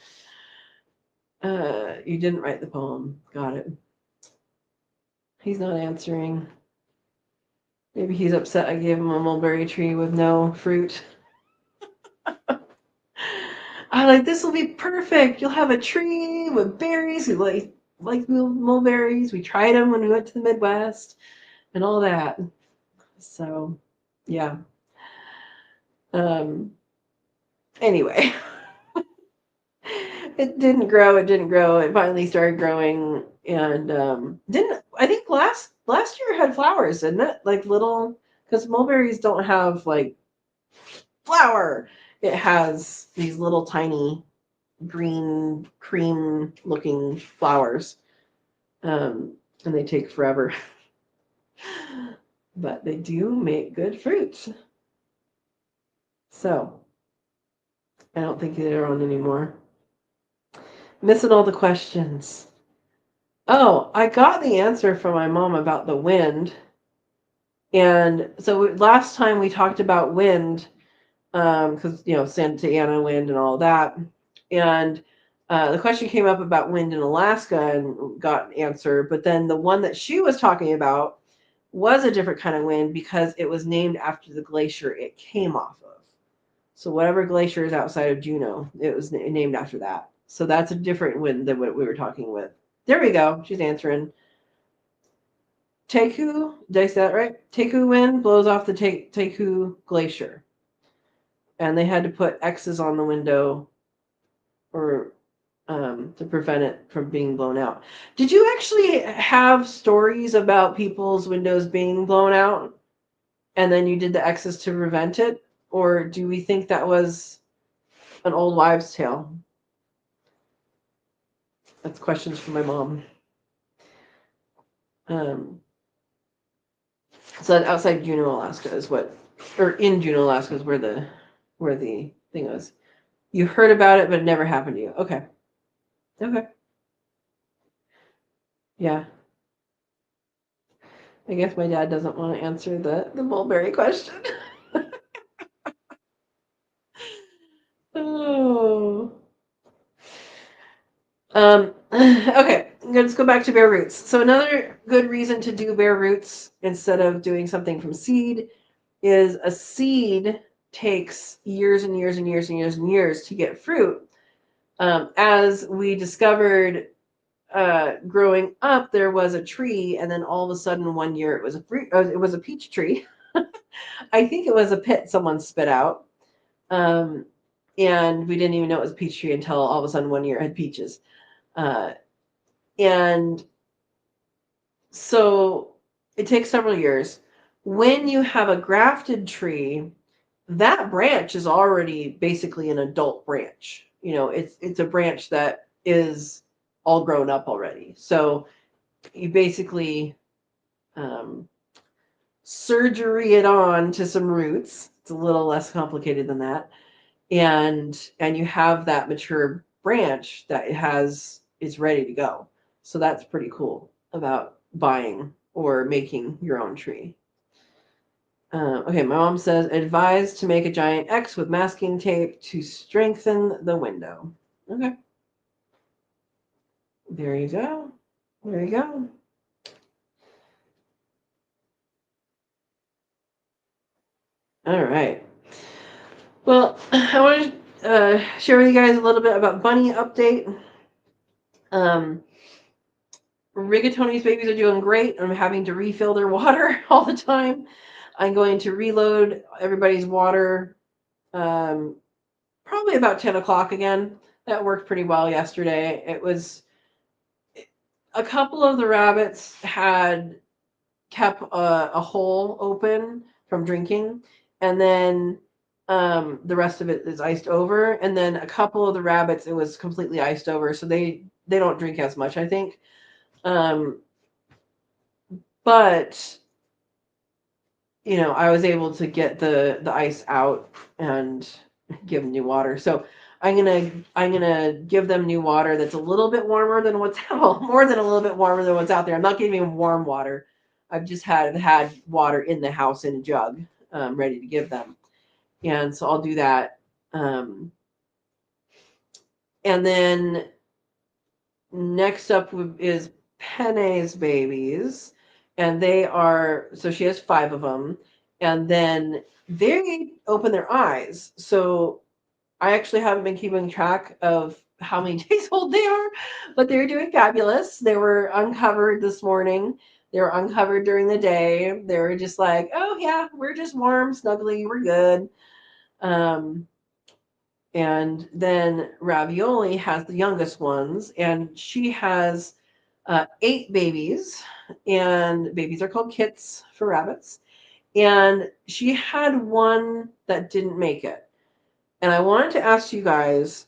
A: You didn't write the poem. Got it. He's not answering. Maybe he's upset I gave him a mulberry tree with no fruit. I like this will be perfect. You'll have a tree with berries. We like mulberries. We tried them when we went to the Midwest and all that. So, yeah. Um. Anyway, it didn't grow. It didn't grow. It finally started growing, and didn't. I think last year had flowers, didn't it? Like little, because mulberries don't have like flower. It has these little tiny green cream looking flowers, and they take forever. But they do make good fruit. So I don't think they're on anymore. Missing all the questions. Oh, I got the answer from my mom about the wind. And so last time we talked about wind, because Santa Ana wind and all that. And the question came up about wind in Alaska and got an answer. But then the one that she was talking about was a different kind of wind because it was named after the glacier it came off of. So whatever glacier is outside of Juneau, it was named after that. So that's a different wind than what we were talking with. There we go. She's answering. Teku, did I say that right? Teku wind blows off the Teku glacier. And they had to put X's on the window or to prevent it from being blown out. Did you actually have stories about people's windows being blown out and then you did the X's to prevent it? Or do we think that was an old wives' tale? That's questions from my mom. So outside Juneau, Alaska is what, or in Juneau, Alaska is where the thing was. You heard about it, but it never happened to you. Okay. Okay. Yeah. I guess my dad doesn't want to answer the mulberry question. Oh. Okay, let's go back to bare roots. So another good reason to do bare roots instead of doing something from seed is a seed takes years and years and years and years and years to get fruit. As we discovered growing up, there was a tree, and then all of a sudden one year it was a fruit. It was a peach tree. I think it was a pit someone spit out, and we didn't even know it was a peach tree until all of a sudden one year it had peaches. And so it takes several years. When you have a grafted tree, that branch is already basically an adult branch. You know, it's a branch that is all grown up already. So you basically surgery it on to some roots. It's a little less complicated than that. And you have that mature branch that is ready to go. So that's pretty cool about buying or making your own tree. Okay, my mom says, advise to make a giant X with masking tape to strengthen the window. Okay. There you go. There you go. All right. Well, I want to share with you guys a little bit about bunny update. Rigatoni's babies are doing great. I'm having to refill their water all the time. I'm going to reload everybody's water probably about 10 o'clock again. That worked pretty well yesterday. It was a couple of the rabbits had kept a hole open from drinking, and then the rest of it is iced over. And then a couple of the rabbits, it was completely iced over, so they don't drink as much, I think. But you know, I was able to get the ice out and give them new water. So I'm gonna give them new water that's a little bit warmer than what's well, more than a little bit warmer than what's out there. I'm not giving them warm water. I've just had water in the house in a jug, ready to give them, and so I'll do that. And then next up is Penne's babies, and they are, so she has 5 of them, and then they open their eyes. So I actually haven't been keeping track of how many days old they are, but they're doing fabulous. They were uncovered this morning. They were uncovered during the day. They were just like, oh yeah, we're just warm, snuggly, we're good. And then Ravioli has the youngest ones, and she has 8 babies, and babies are called kits for rabbits. And she had one that didn't make it. And I wanted to ask you guys,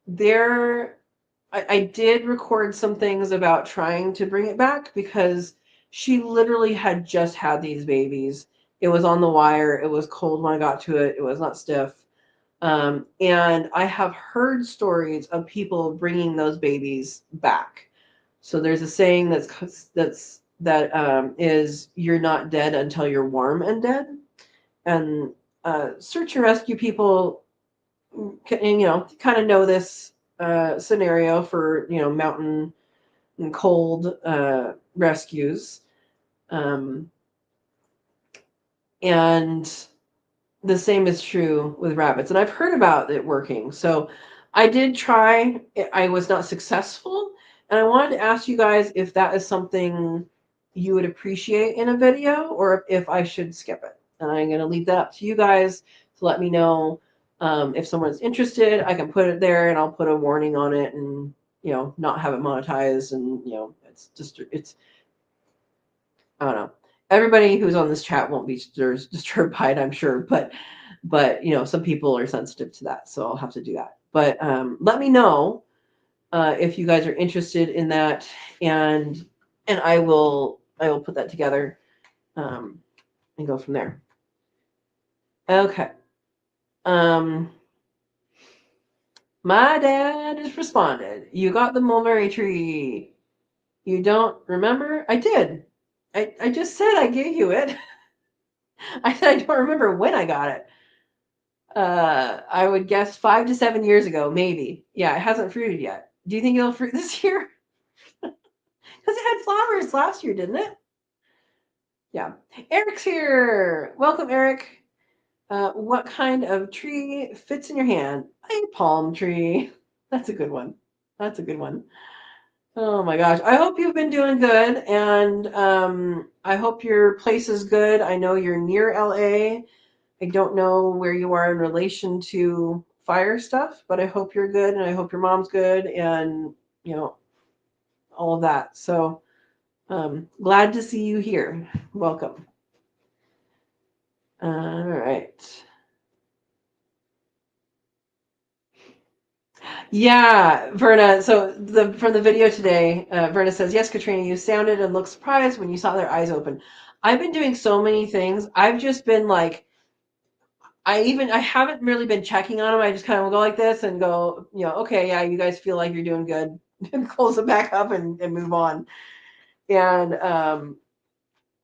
A: I did record some things about trying to bring it back because she literally had just had these babies. It was on the wire. It was cold when I got to it. It was not stiff. And I have heard stories of people bringing those babies back. So there's a saying that is you're not dead until you're warm and dead. And search and rescue people, you know, kind of know this scenario for, you know, mountain and cold rescues. And the same is true with rabbits. And I've heard about it working. So I did try. I was not successful. And I wanted to ask you guys if that is something you would appreciate in a video or if I should skip it. And I'm going to leave that up to you guys to let me know if someone's interested. I can put it there and I'll put a warning on it and not have it monetized, and it's I don't know. Everybody who's on this chat won't be disturbed by it, I'm sure, but some people are sensitive to that, so I'll have to do that. But let me know if you guys are interested in that, and I will put that together and go from there. Okay. My dad has responded. You got the mulberry tree. You don't remember? I did. I just said I gave you it. I said I don't remember when I got it. I would guess 5 to 7 years ago, maybe. Yeah, it hasn't fruited yet. Do you think it'll fruit this year? Because it had flowers last year, didn't it? Yeah. Eric's here. Welcome, Eric. What kind of tree fits in your hand? A palm tree. That's a good one. That's a good one. Oh my gosh. I hope you've been doing good, and I hope your place is good. I know you're near LA. I don't know where you are in relation to fire stuff, but I hope you're good, and I hope your mom's good, and all of that. So glad to see you here. Welcome. All right. Yeah, Verna. So from the video today, Verna says, "Yes, Katrina, you sounded and looked surprised when you saw their eyes open." I've been doing so many things. I've just been like, I haven't really been checking on them. I just kind of go like this and go, okay, yeah, you guys feel like you're doing good, and close it back up and move on. And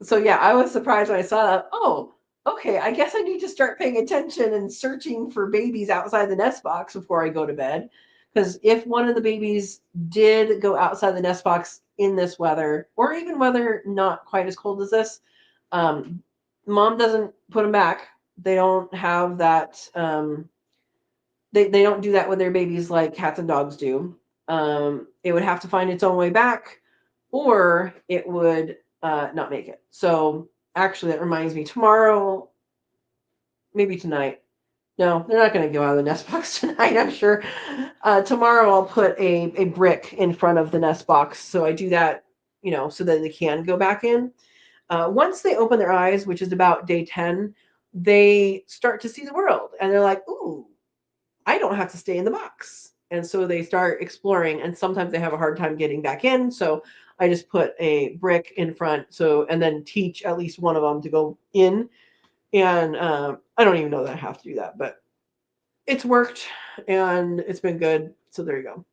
A: so yeah, I was surprised when I saw that. Oh, okay, I guess I need to start paying attention and searching for babies outside the nest box before I go to bed. Because if one of the babies did go outside the nest box in this weather, or even weather not quite as cold as this, mom doesn't put them back. They don't have that. They don't do that with their babies like cats and dogs do. It would have to find its own way back, or it would not make it. So actually, that reminds me, tomorrow, maybe tonight. No, they're not going to go out of the nest box tonight, I'm sure. Tomorrow, I'll put a brick in front of the nest box. So I do that, so that they can go back in. Once they open their eyes, which is about day 10, they start to see the world. And they're like, ooh, I don't have to stay in the box. And so they start exploring, and sometimes they have a hard time getting back in. So I just put a brick in front, and then teach at least one of them to go in. And I don't even know that I have to do that, but it's worked and it's been good. So there you go.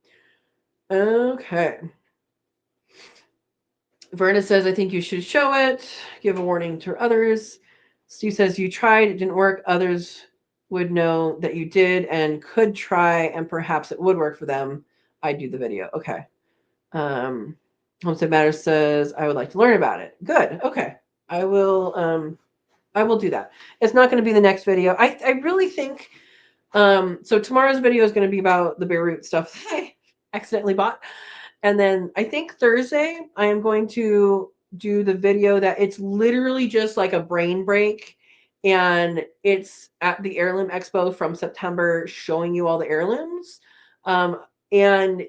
A: Okay. Verna says, I think you should show it, give a warning to others. Steve says, you tried, it didn't work. Others would know that you did and could try, and perhaps it would work for them. I do the video. Okay. Homestead Matters says, I would like to learn about it. Good. Okay. I will do that. It's not going to be the next video. I really think so tomorrow's video is going to be about the bare root stuff that I accidentally bought. And then I think Thursday I am going to do the video that it's literally just like a brain break, and it's at the Heirloom Expo from September, showing you all the heirlooms. And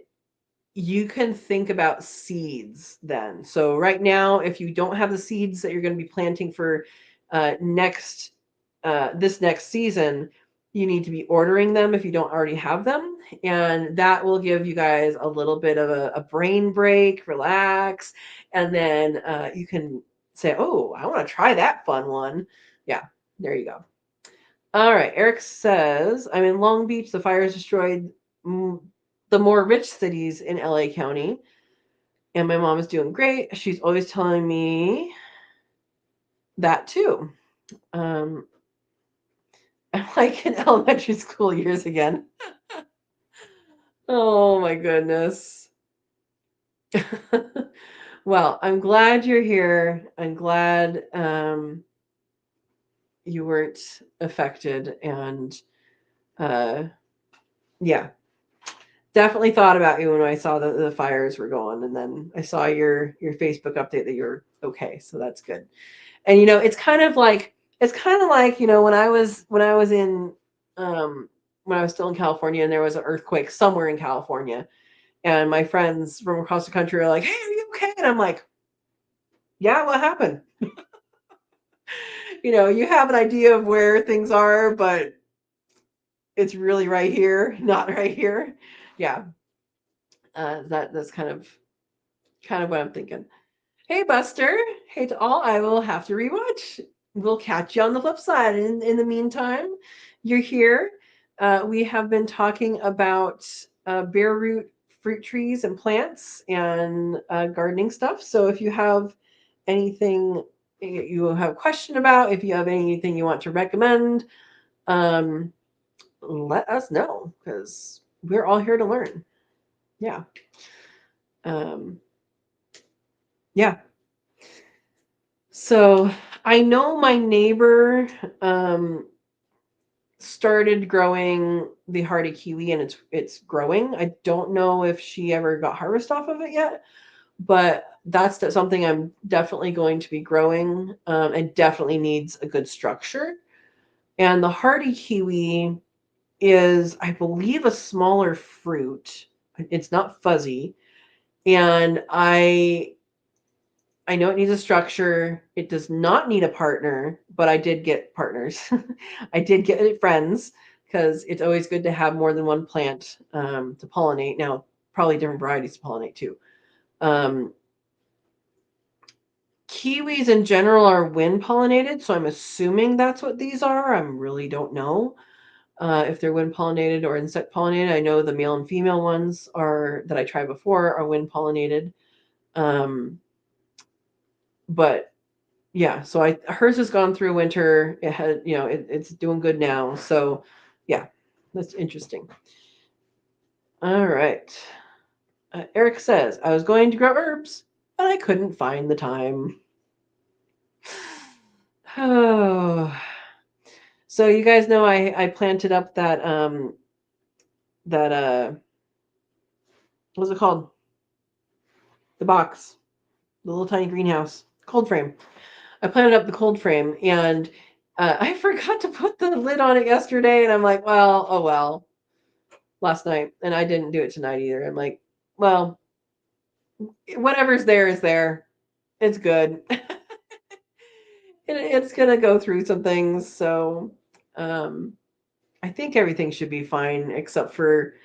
A: you can think about seeds then. So right now, if you don't have the seeds that you're going to be planting for this next season, you need to be ordering them if you don't already have them. And that will give you guys a little bit of a brain break, relax, and then you can say, oh, I want to try that fun one. Yeah, there you go. All right. Eric says, I'm in Long Beach. The fires destroyed the more rich cities in LA County. And my mom is doing great. She's always telling me that too. I'm like in elementary school years again. Oh my goodness. Well, I'm glad you're here. I'm glad you weren't affected. And yeah, definitely thought about you when I saw the fires were going. And then I saw your Facebook update that you're okay. So that's good. And it's kind of like when I was in when I was still in California, and there was an earthquake somewhere in California, And my friends from across the country are like, "Hey, are you okay?" And I'm like, "Yeah, what happened?" You have an idea of where things are, but it's really right here, not right here. Yeah, that's kind of what I'm thinking. Hey, Buster. Hey to all. I will have to rewatch. We'll catch you on the flip side. In the meantime, you're here. We have been talking about bare root fruit trees and plants and gardening stuff. So if you have anything you have a question about, if you have anything you want to recommend, um, let us know because we're all here to learn. Yeah. Um, yeah. So I know my neighbor started growing the hardy kiwi, and it's growing. I don't know if she ever got harvest off of it yet, but that's something I'm definitely going to be growing. It definitely needs a good structure. And the hardy kiwi is, I believe, a smaller fruit. It's not fuzzy, and I know it needs a structure. It does not need a partner, but I did get partners. I did get friends because it's always good to have more than one plant to pollinate. Now, probably different varieties to pollinate too. Um, Kiwis in general are wind pollinated, so I'm assuming that's what these are. I really don't know if they're wind pollinated or insect pollinated. I know the male and female ones are that I tried before are wind pollinated. But yeah, so hers has gone through winter. It had, it's doing good now. So yeah, that's interesting. All right. Eric says, I was going to grow herbs, but I couldn't find the time. Oh, so you guys know I planted up that what's it called? The box, the little tiny greenhouse, cold frame. I planted up the cold frame, and I forgot to put the lid on it yesterday, and I'm like, well, oh well. Last night, and I didn't do it tonight either. I'm like, well, whatever's there is there. It's good. It's gonna go through some things, so um, I think everything should be fine, except for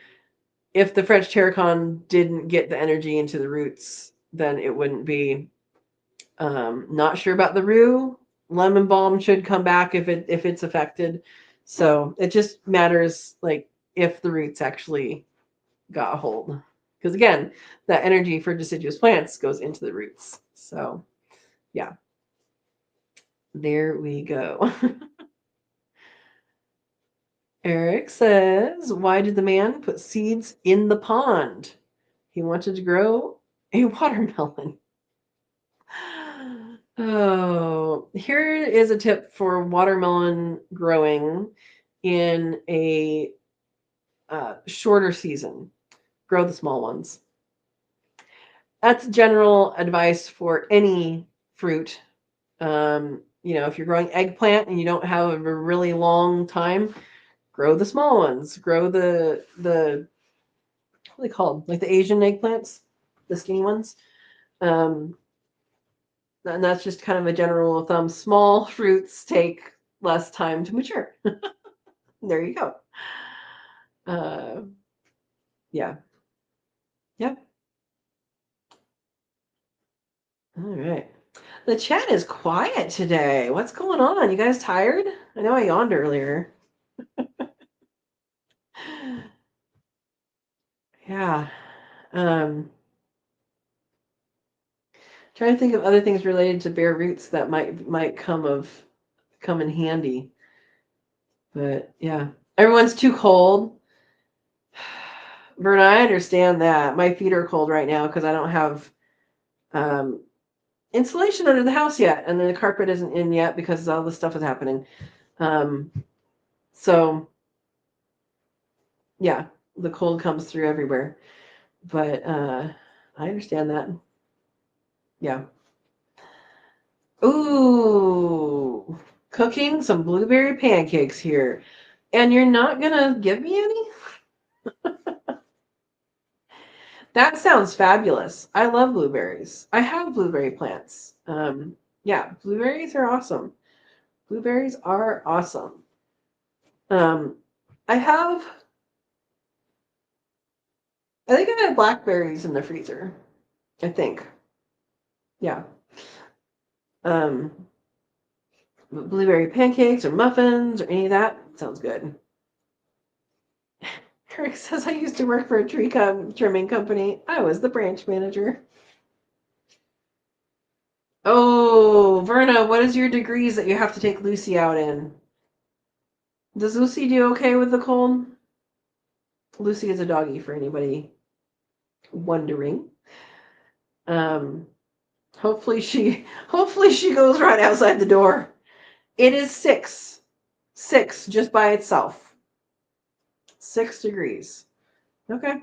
A: if the French terracon didn't get the energy into the roots, then it wouldn't be. Not sure about the rue. Lemon balm should come back if it's affected. So it just matters like if the roots actually got a hold. Because again, that energy for deciduous plants goes into the roots. So yeah, there we go. Eric says, why did the man put seeds in the pond? He wanted to grow a watermelon. Oh, here is a tip for watermelon growing in a shorter season. Grow the small ones. That's general advice for any fruit. If you're growing eggplant and you don't have a really long time, grow the small ones. Grow the what are they called? Like the Asian eggplants, the skinny ones. Um, and that's just kind of a general rule of thumb. Small fruits take less time to mature. There you go. Uh, yeah. Yep. All right. The chat is quiet today. What's going on? You guys tired? I know I yawned earlier. Yeah. Trying to think of other things related to bare roots that might come in handy. But yeah, everyone's too cold. Verna, I understand that. My feet are cold right now because I don't have um, insulation under the house yet, and the carpet isn't in yet because all this stuff is happening. Um, so yeah, the cold comes through everywhere. But I understand that. Yeah. Ooh, cooking some blueberry pancakes here. And you're not gonna give me any? That sounds fabulous. I love blueberries. I have blueberry plants. Yeah, blueberries are awesome. Blueberries are awesome. Um, I have, I think I have blackberries in the freezer. I think. Yeah. Um, blueberry pancakes or muffins or any of that sounds good. Eric says, I used to work for a trimming company. I was the branch manager. Oh, Verna, what is your degrees that you have to take Lucy out in? Does Lucy do okay with the cold? Lucy is a doggy for anybody wondering. Um, hopefully she goes right outside the door. It is 6 just by itself. 6 degrees. Okay.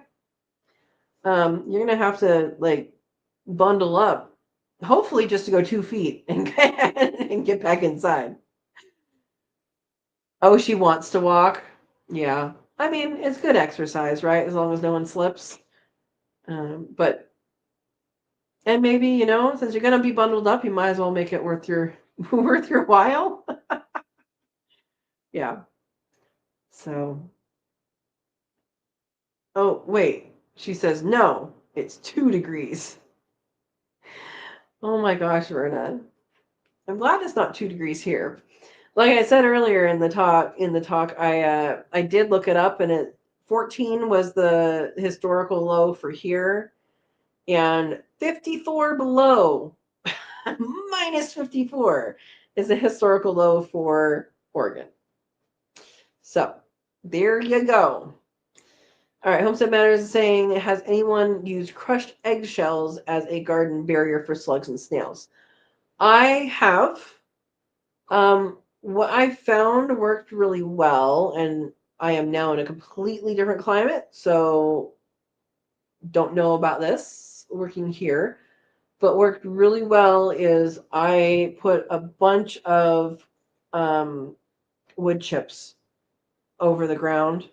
A: You're gonna have to like bundle up, hopefully just to go 2 feet and get back inside. Oh, she wants to walk. Yeah. I mean, it's good exercise, right? As long as no one slips. But and maybe, since you're gonna be bundled up, you might as well make it worth your worth your while. Yeah. So, oh, wait. She says no. It's 2 degrees. Oh my gosh, Verna. I'm glad it's not 2 degrees here. Like I said earlier in the talk, I did look it up, and 14 was the historical low for here, and 54 below, minus 54, is the historical low for Oregon. So there you go. All right, Homestead Matters is saying, has anyone used crushed eggshells as a garden barrier for slugs and snails? I have. What I found worked really well, and I am now in a completely different climate, so don't know about this working here, but worked really well is I put a bunch of wood chips over the ground.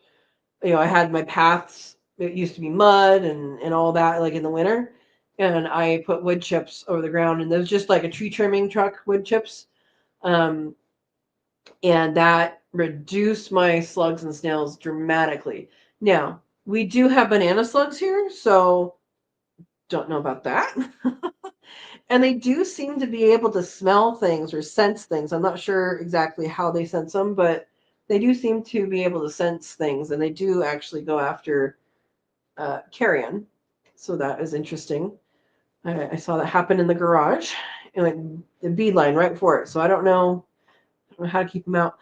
A: I had my paths. It used to be mud and all that, like in the winter, and I put wood chips over the ground, and there's just like a tree trimming truck wood chips. Um, and that reduced my slugs and snails dramatically. Now, we do have banana slugs here, so don't know about that. And they do seem to be able to smell things or sense things. I'm not sure exactly how they sense them, but they do seem to be able to sense things, and they do actually go after carrion. So that is interesting. I saw that happen in the garage, and like the beeline right for it. So I don't know how to keep them out.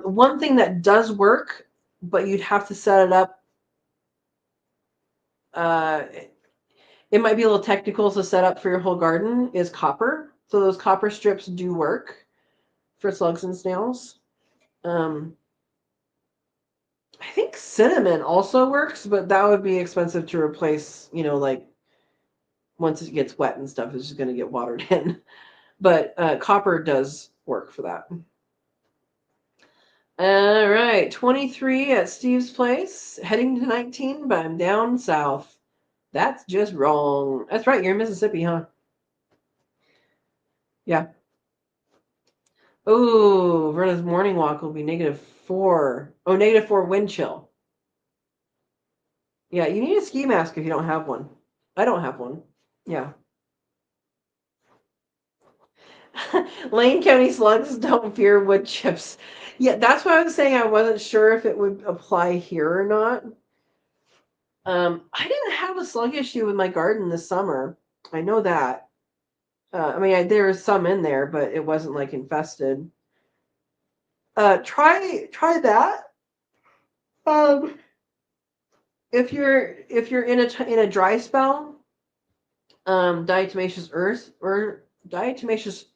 A: One thing that does work, but you'd have to set it up. It might be a little technical to set up for your whole garden, is copper. So those copper strips do work for slugs and snails. I think cinnamon also works, but that would be expensive to replace, like once it gets wet and stuff, it's just going to get watered in. But copper does work for that. All right, 23 at Steve's place, heading to 19, but I'm down south. That's just wrong. That's right, you're in Mississippi, huh? Yeah. Oh, Verna's morning walk will be -4. Oh, -4 wind chill. Yeah, you need a ski mask if you don't have one. I don't have one. Yeah. Lane County slugs don't fear wood chips. Yeah, that's what I was saying. I wasn't sure if it would apply here or not. I didn't have a slug issue with my garden this summer. I know that. I mean, there was some in there, but it wasn't like infested. Try that. Um, if you're in a dry spell, diatomaceous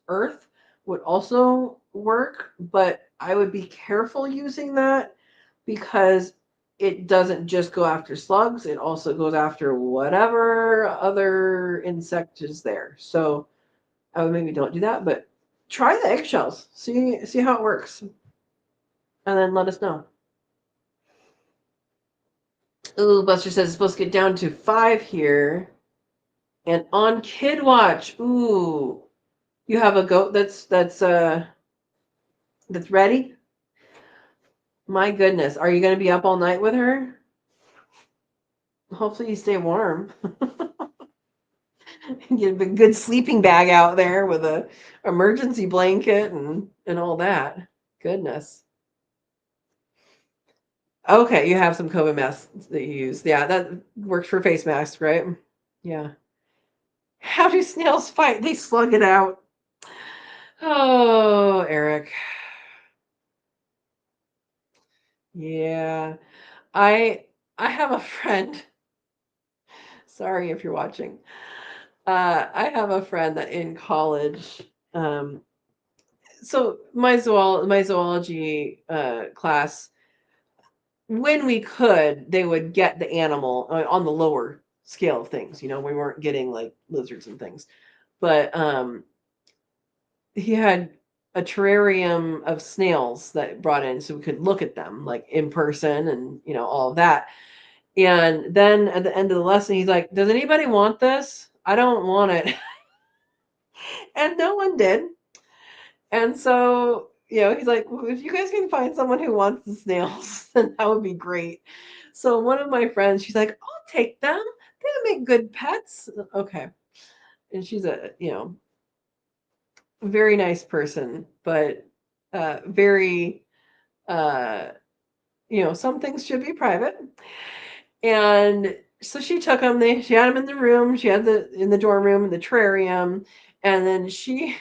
A: earth would also work, but I would be careful using that because it doesn't just go after slugs, it also goes after whatever other insect is there. So I would maybe don't do that, but try the eggshells. See how it works. And then let us know. Ooh, Buster says it's supposed to get down to 5 here. And on Kid Watch, ooh, you have a goat that's ready? My goodness, are you going to be up all night with her? Hopefully you stay warm. Get a good sleeping bag out there with a emergency blanket and all that. Goodness. Okay, you have some COVID masks that you use. Yeah, that works for face masks, right? Yeah. How do snails fight? They slug it out. Oh, Eric. Yeah. I I have a friend. Sorry if you're watching. I have a friend that in college, um, so my zoology class, when we could, they would get the animal on the lower scale of things. You know, we weren't getting like lizards and things, but he had a terrarium of snails that brought in so we could look at them like in person and all of that. And then at the end of the lesson, he's like, "Does anybody want this? I don't want it." And no one did. And so, he's like, well, if you guys can find someone who wants the snails, then that would be great. So one of my friends, she's like, I'll take them. They make good pets. Okay. And she's a, very nice person, but very, uh, some things should be private. And so she took them. She had them in the room. She had in the dorm room in the terrarium, and then she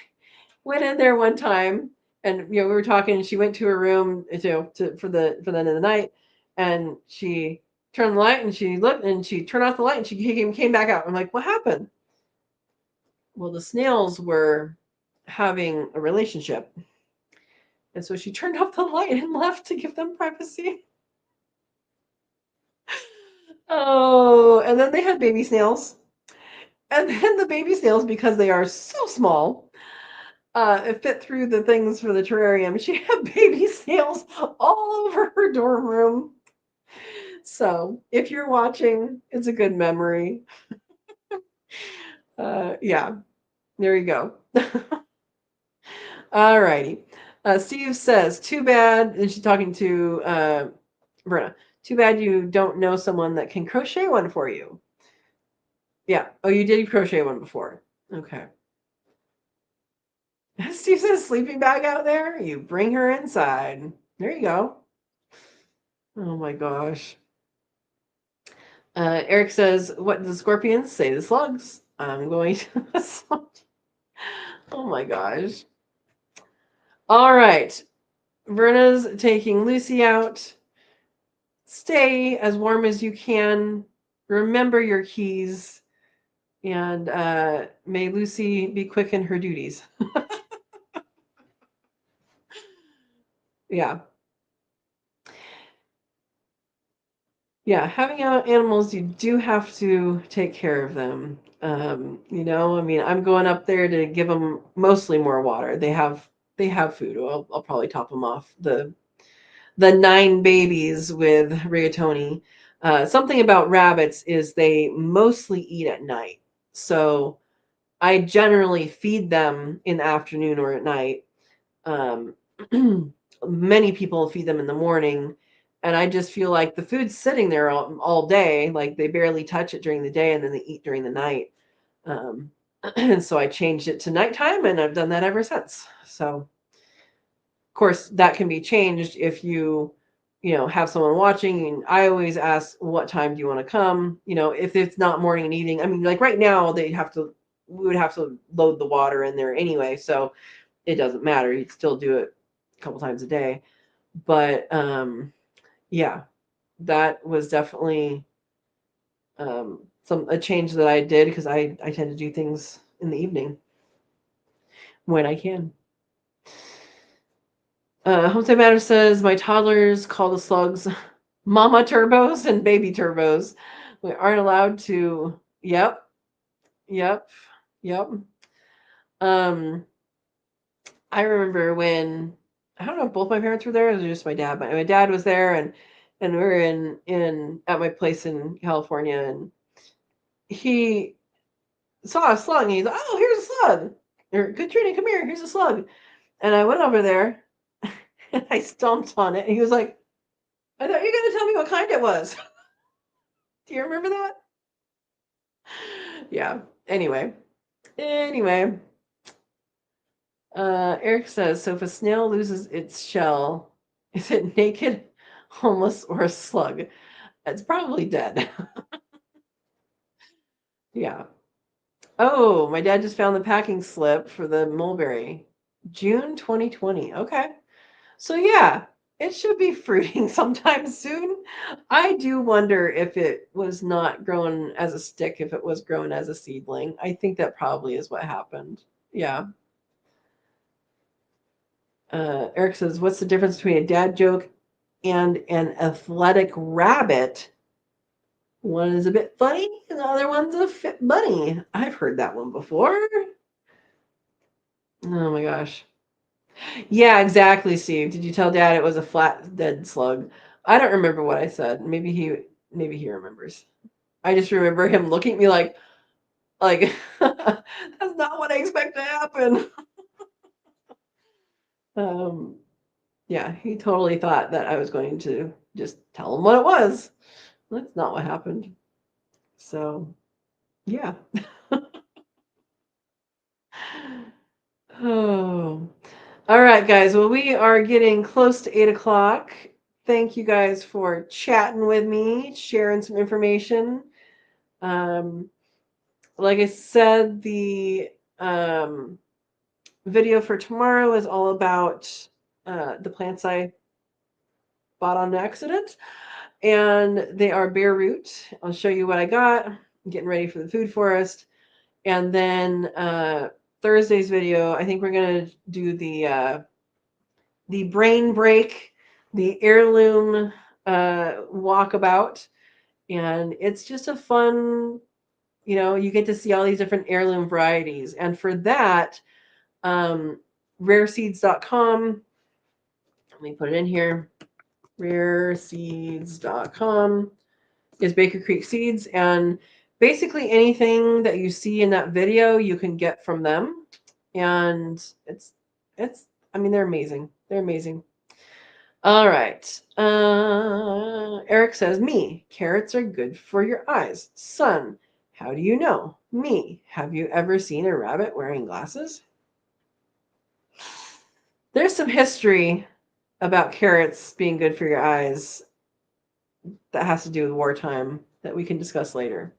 A: went in there one time, and we were talking. And she went to her room for the end of the night, and she turned the light and she looked and she turned off the light and she came back out. I'm like, what happened? Well, the snails were having a relationship, and so she turned off the light and left to give them privacy. Oh, and then they had baby snails. And then the baby snails, because they are so small, it fit through the things for the terrarium. She had baby snails all over her dorm room. So if you're watching, it's a good memory. Yeah, there you go. All righty. Steve says, too bad, and she's talking to Brenna, too bad you don't know someone that can crochet one for you. Yeah. Oh, you did crochet one before. Okay. Steve says, sleeping bag out there? You bring her inside. There you go. Oh my gosh. Eric says, what do the scorpions say to slugs? I'm going to. Oh my gosh. All right. Verna's taking Lucy out. Stay as warm as you can. Remember your keys. And may Lucy be quick in her duties. Yeah. Yeah, having animals, you do have to take care of them. I mean, I'm going up there to give them mostly more water. They have food. I'll probably top them off the 9 babies with rigatoni. Something about rabbits is they mostly eat at night. So I generally feed them in the afternoon or at night. Um, Many people feed them in the morning, and I just feel like the food's sitting there all day. Like they barely touch it during the day, and then they eat during the night. Um, and so I changed it to nighttime, and I've done that ever since. So, of course, that can be changed if you have someone watching. And I always ask, what time do you want to come? If it's not morning and evening. I mean, like right now, we would have to load the water in there anyway, so it doesn't matter. You'd still do it a couple times a day. But yeah, that was definitely a change that I did because I tend to do things in the evening when I can. Homestead Matter says my toddlers call the slugs mama turbos and baby turbos. We aren't allowed to. Yep, yep, yep. Um, I remember when I don't know if both my parents were there. It was just my dad. My dad was there, and and we were in at my place in California, and he saw a slug, and he's like, "Oh, here's a slug." Or, Katrina, come here. Here's a slug. And I went over there, and I stomped on it, and he was like, "I thought you were going to tell me what kind it was." Do you remember that? Yeah. Anyway, Eric says, so if a snail loses its shell, is it naked, homeless, or a slug? It's probably dead. Yeah. Oh, my dad just found the packing slip for the mulberry. June 2020. Okay. So yeah, it should be fruiting sometime soon. I do wonder if it was not grown as a stick, if it was grown as a seedling. I think that probably is what happened. Yeah. Eric says, what's the difference between a dad joke and an athletic rabbit? One is a bit funny, and the other one's a fit bunny. I've heard that one before. Oh my gosh. Yeah, exactly, Steve. Did you tell Dad it was a flat dead slug? I don't remember what I said. Maybe he remembers. I just remember him looking at me like that's not what I expect to happen. Um, yeah, he totally thought that I was going to just tell him what it was. That's not what happened. So, yeah. Oh. All right, guys. Well, we are getting close to 8 o'clock. Thank you guys for chatting with me, sharing some information. Um, like I said, the video for tomorrow is all about the plants I bought on accident, and they are bare root. I'll show you what I got. I'm getting ready for the food forest, and then Thursday's video, I think we're gonna do the brain break, the heirloom walkabout, and it's just a fun. You get to see all these different heirloom varieties, and for that, rareseeds.com. Let me put it in here. Rareseeds.com is Baker Creek Seeds, and basically anything that you see in that video you can get from them, and it's I mean, they're amazing. All right. Eric says, me, carrots are good for your eyes. Son, how do you know? Me, have you ever seen a rabbit wearing glasses? There's some history about carrots being good for your eyes that has to do with wartime that we can discuss later.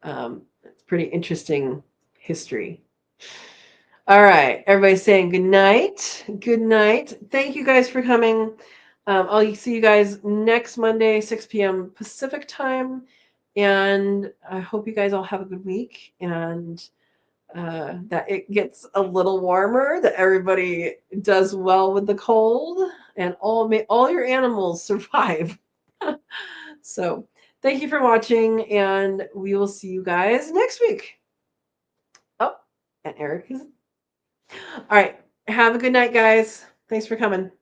A: It's pretty interesting history. All right, everybody's saying good night. Good night. Thank you guys for coming. I'll see you guys next Monday, 6 p.m. Pacific time. And I hope you guys all have a good week, and that it gets a little warmer, that everybody does well with the cold, and all your animals survive. So thank you for watching, and we will see you guys next week. Oh, and Eric is. All right. Have a good night, guys. Thanks for coming.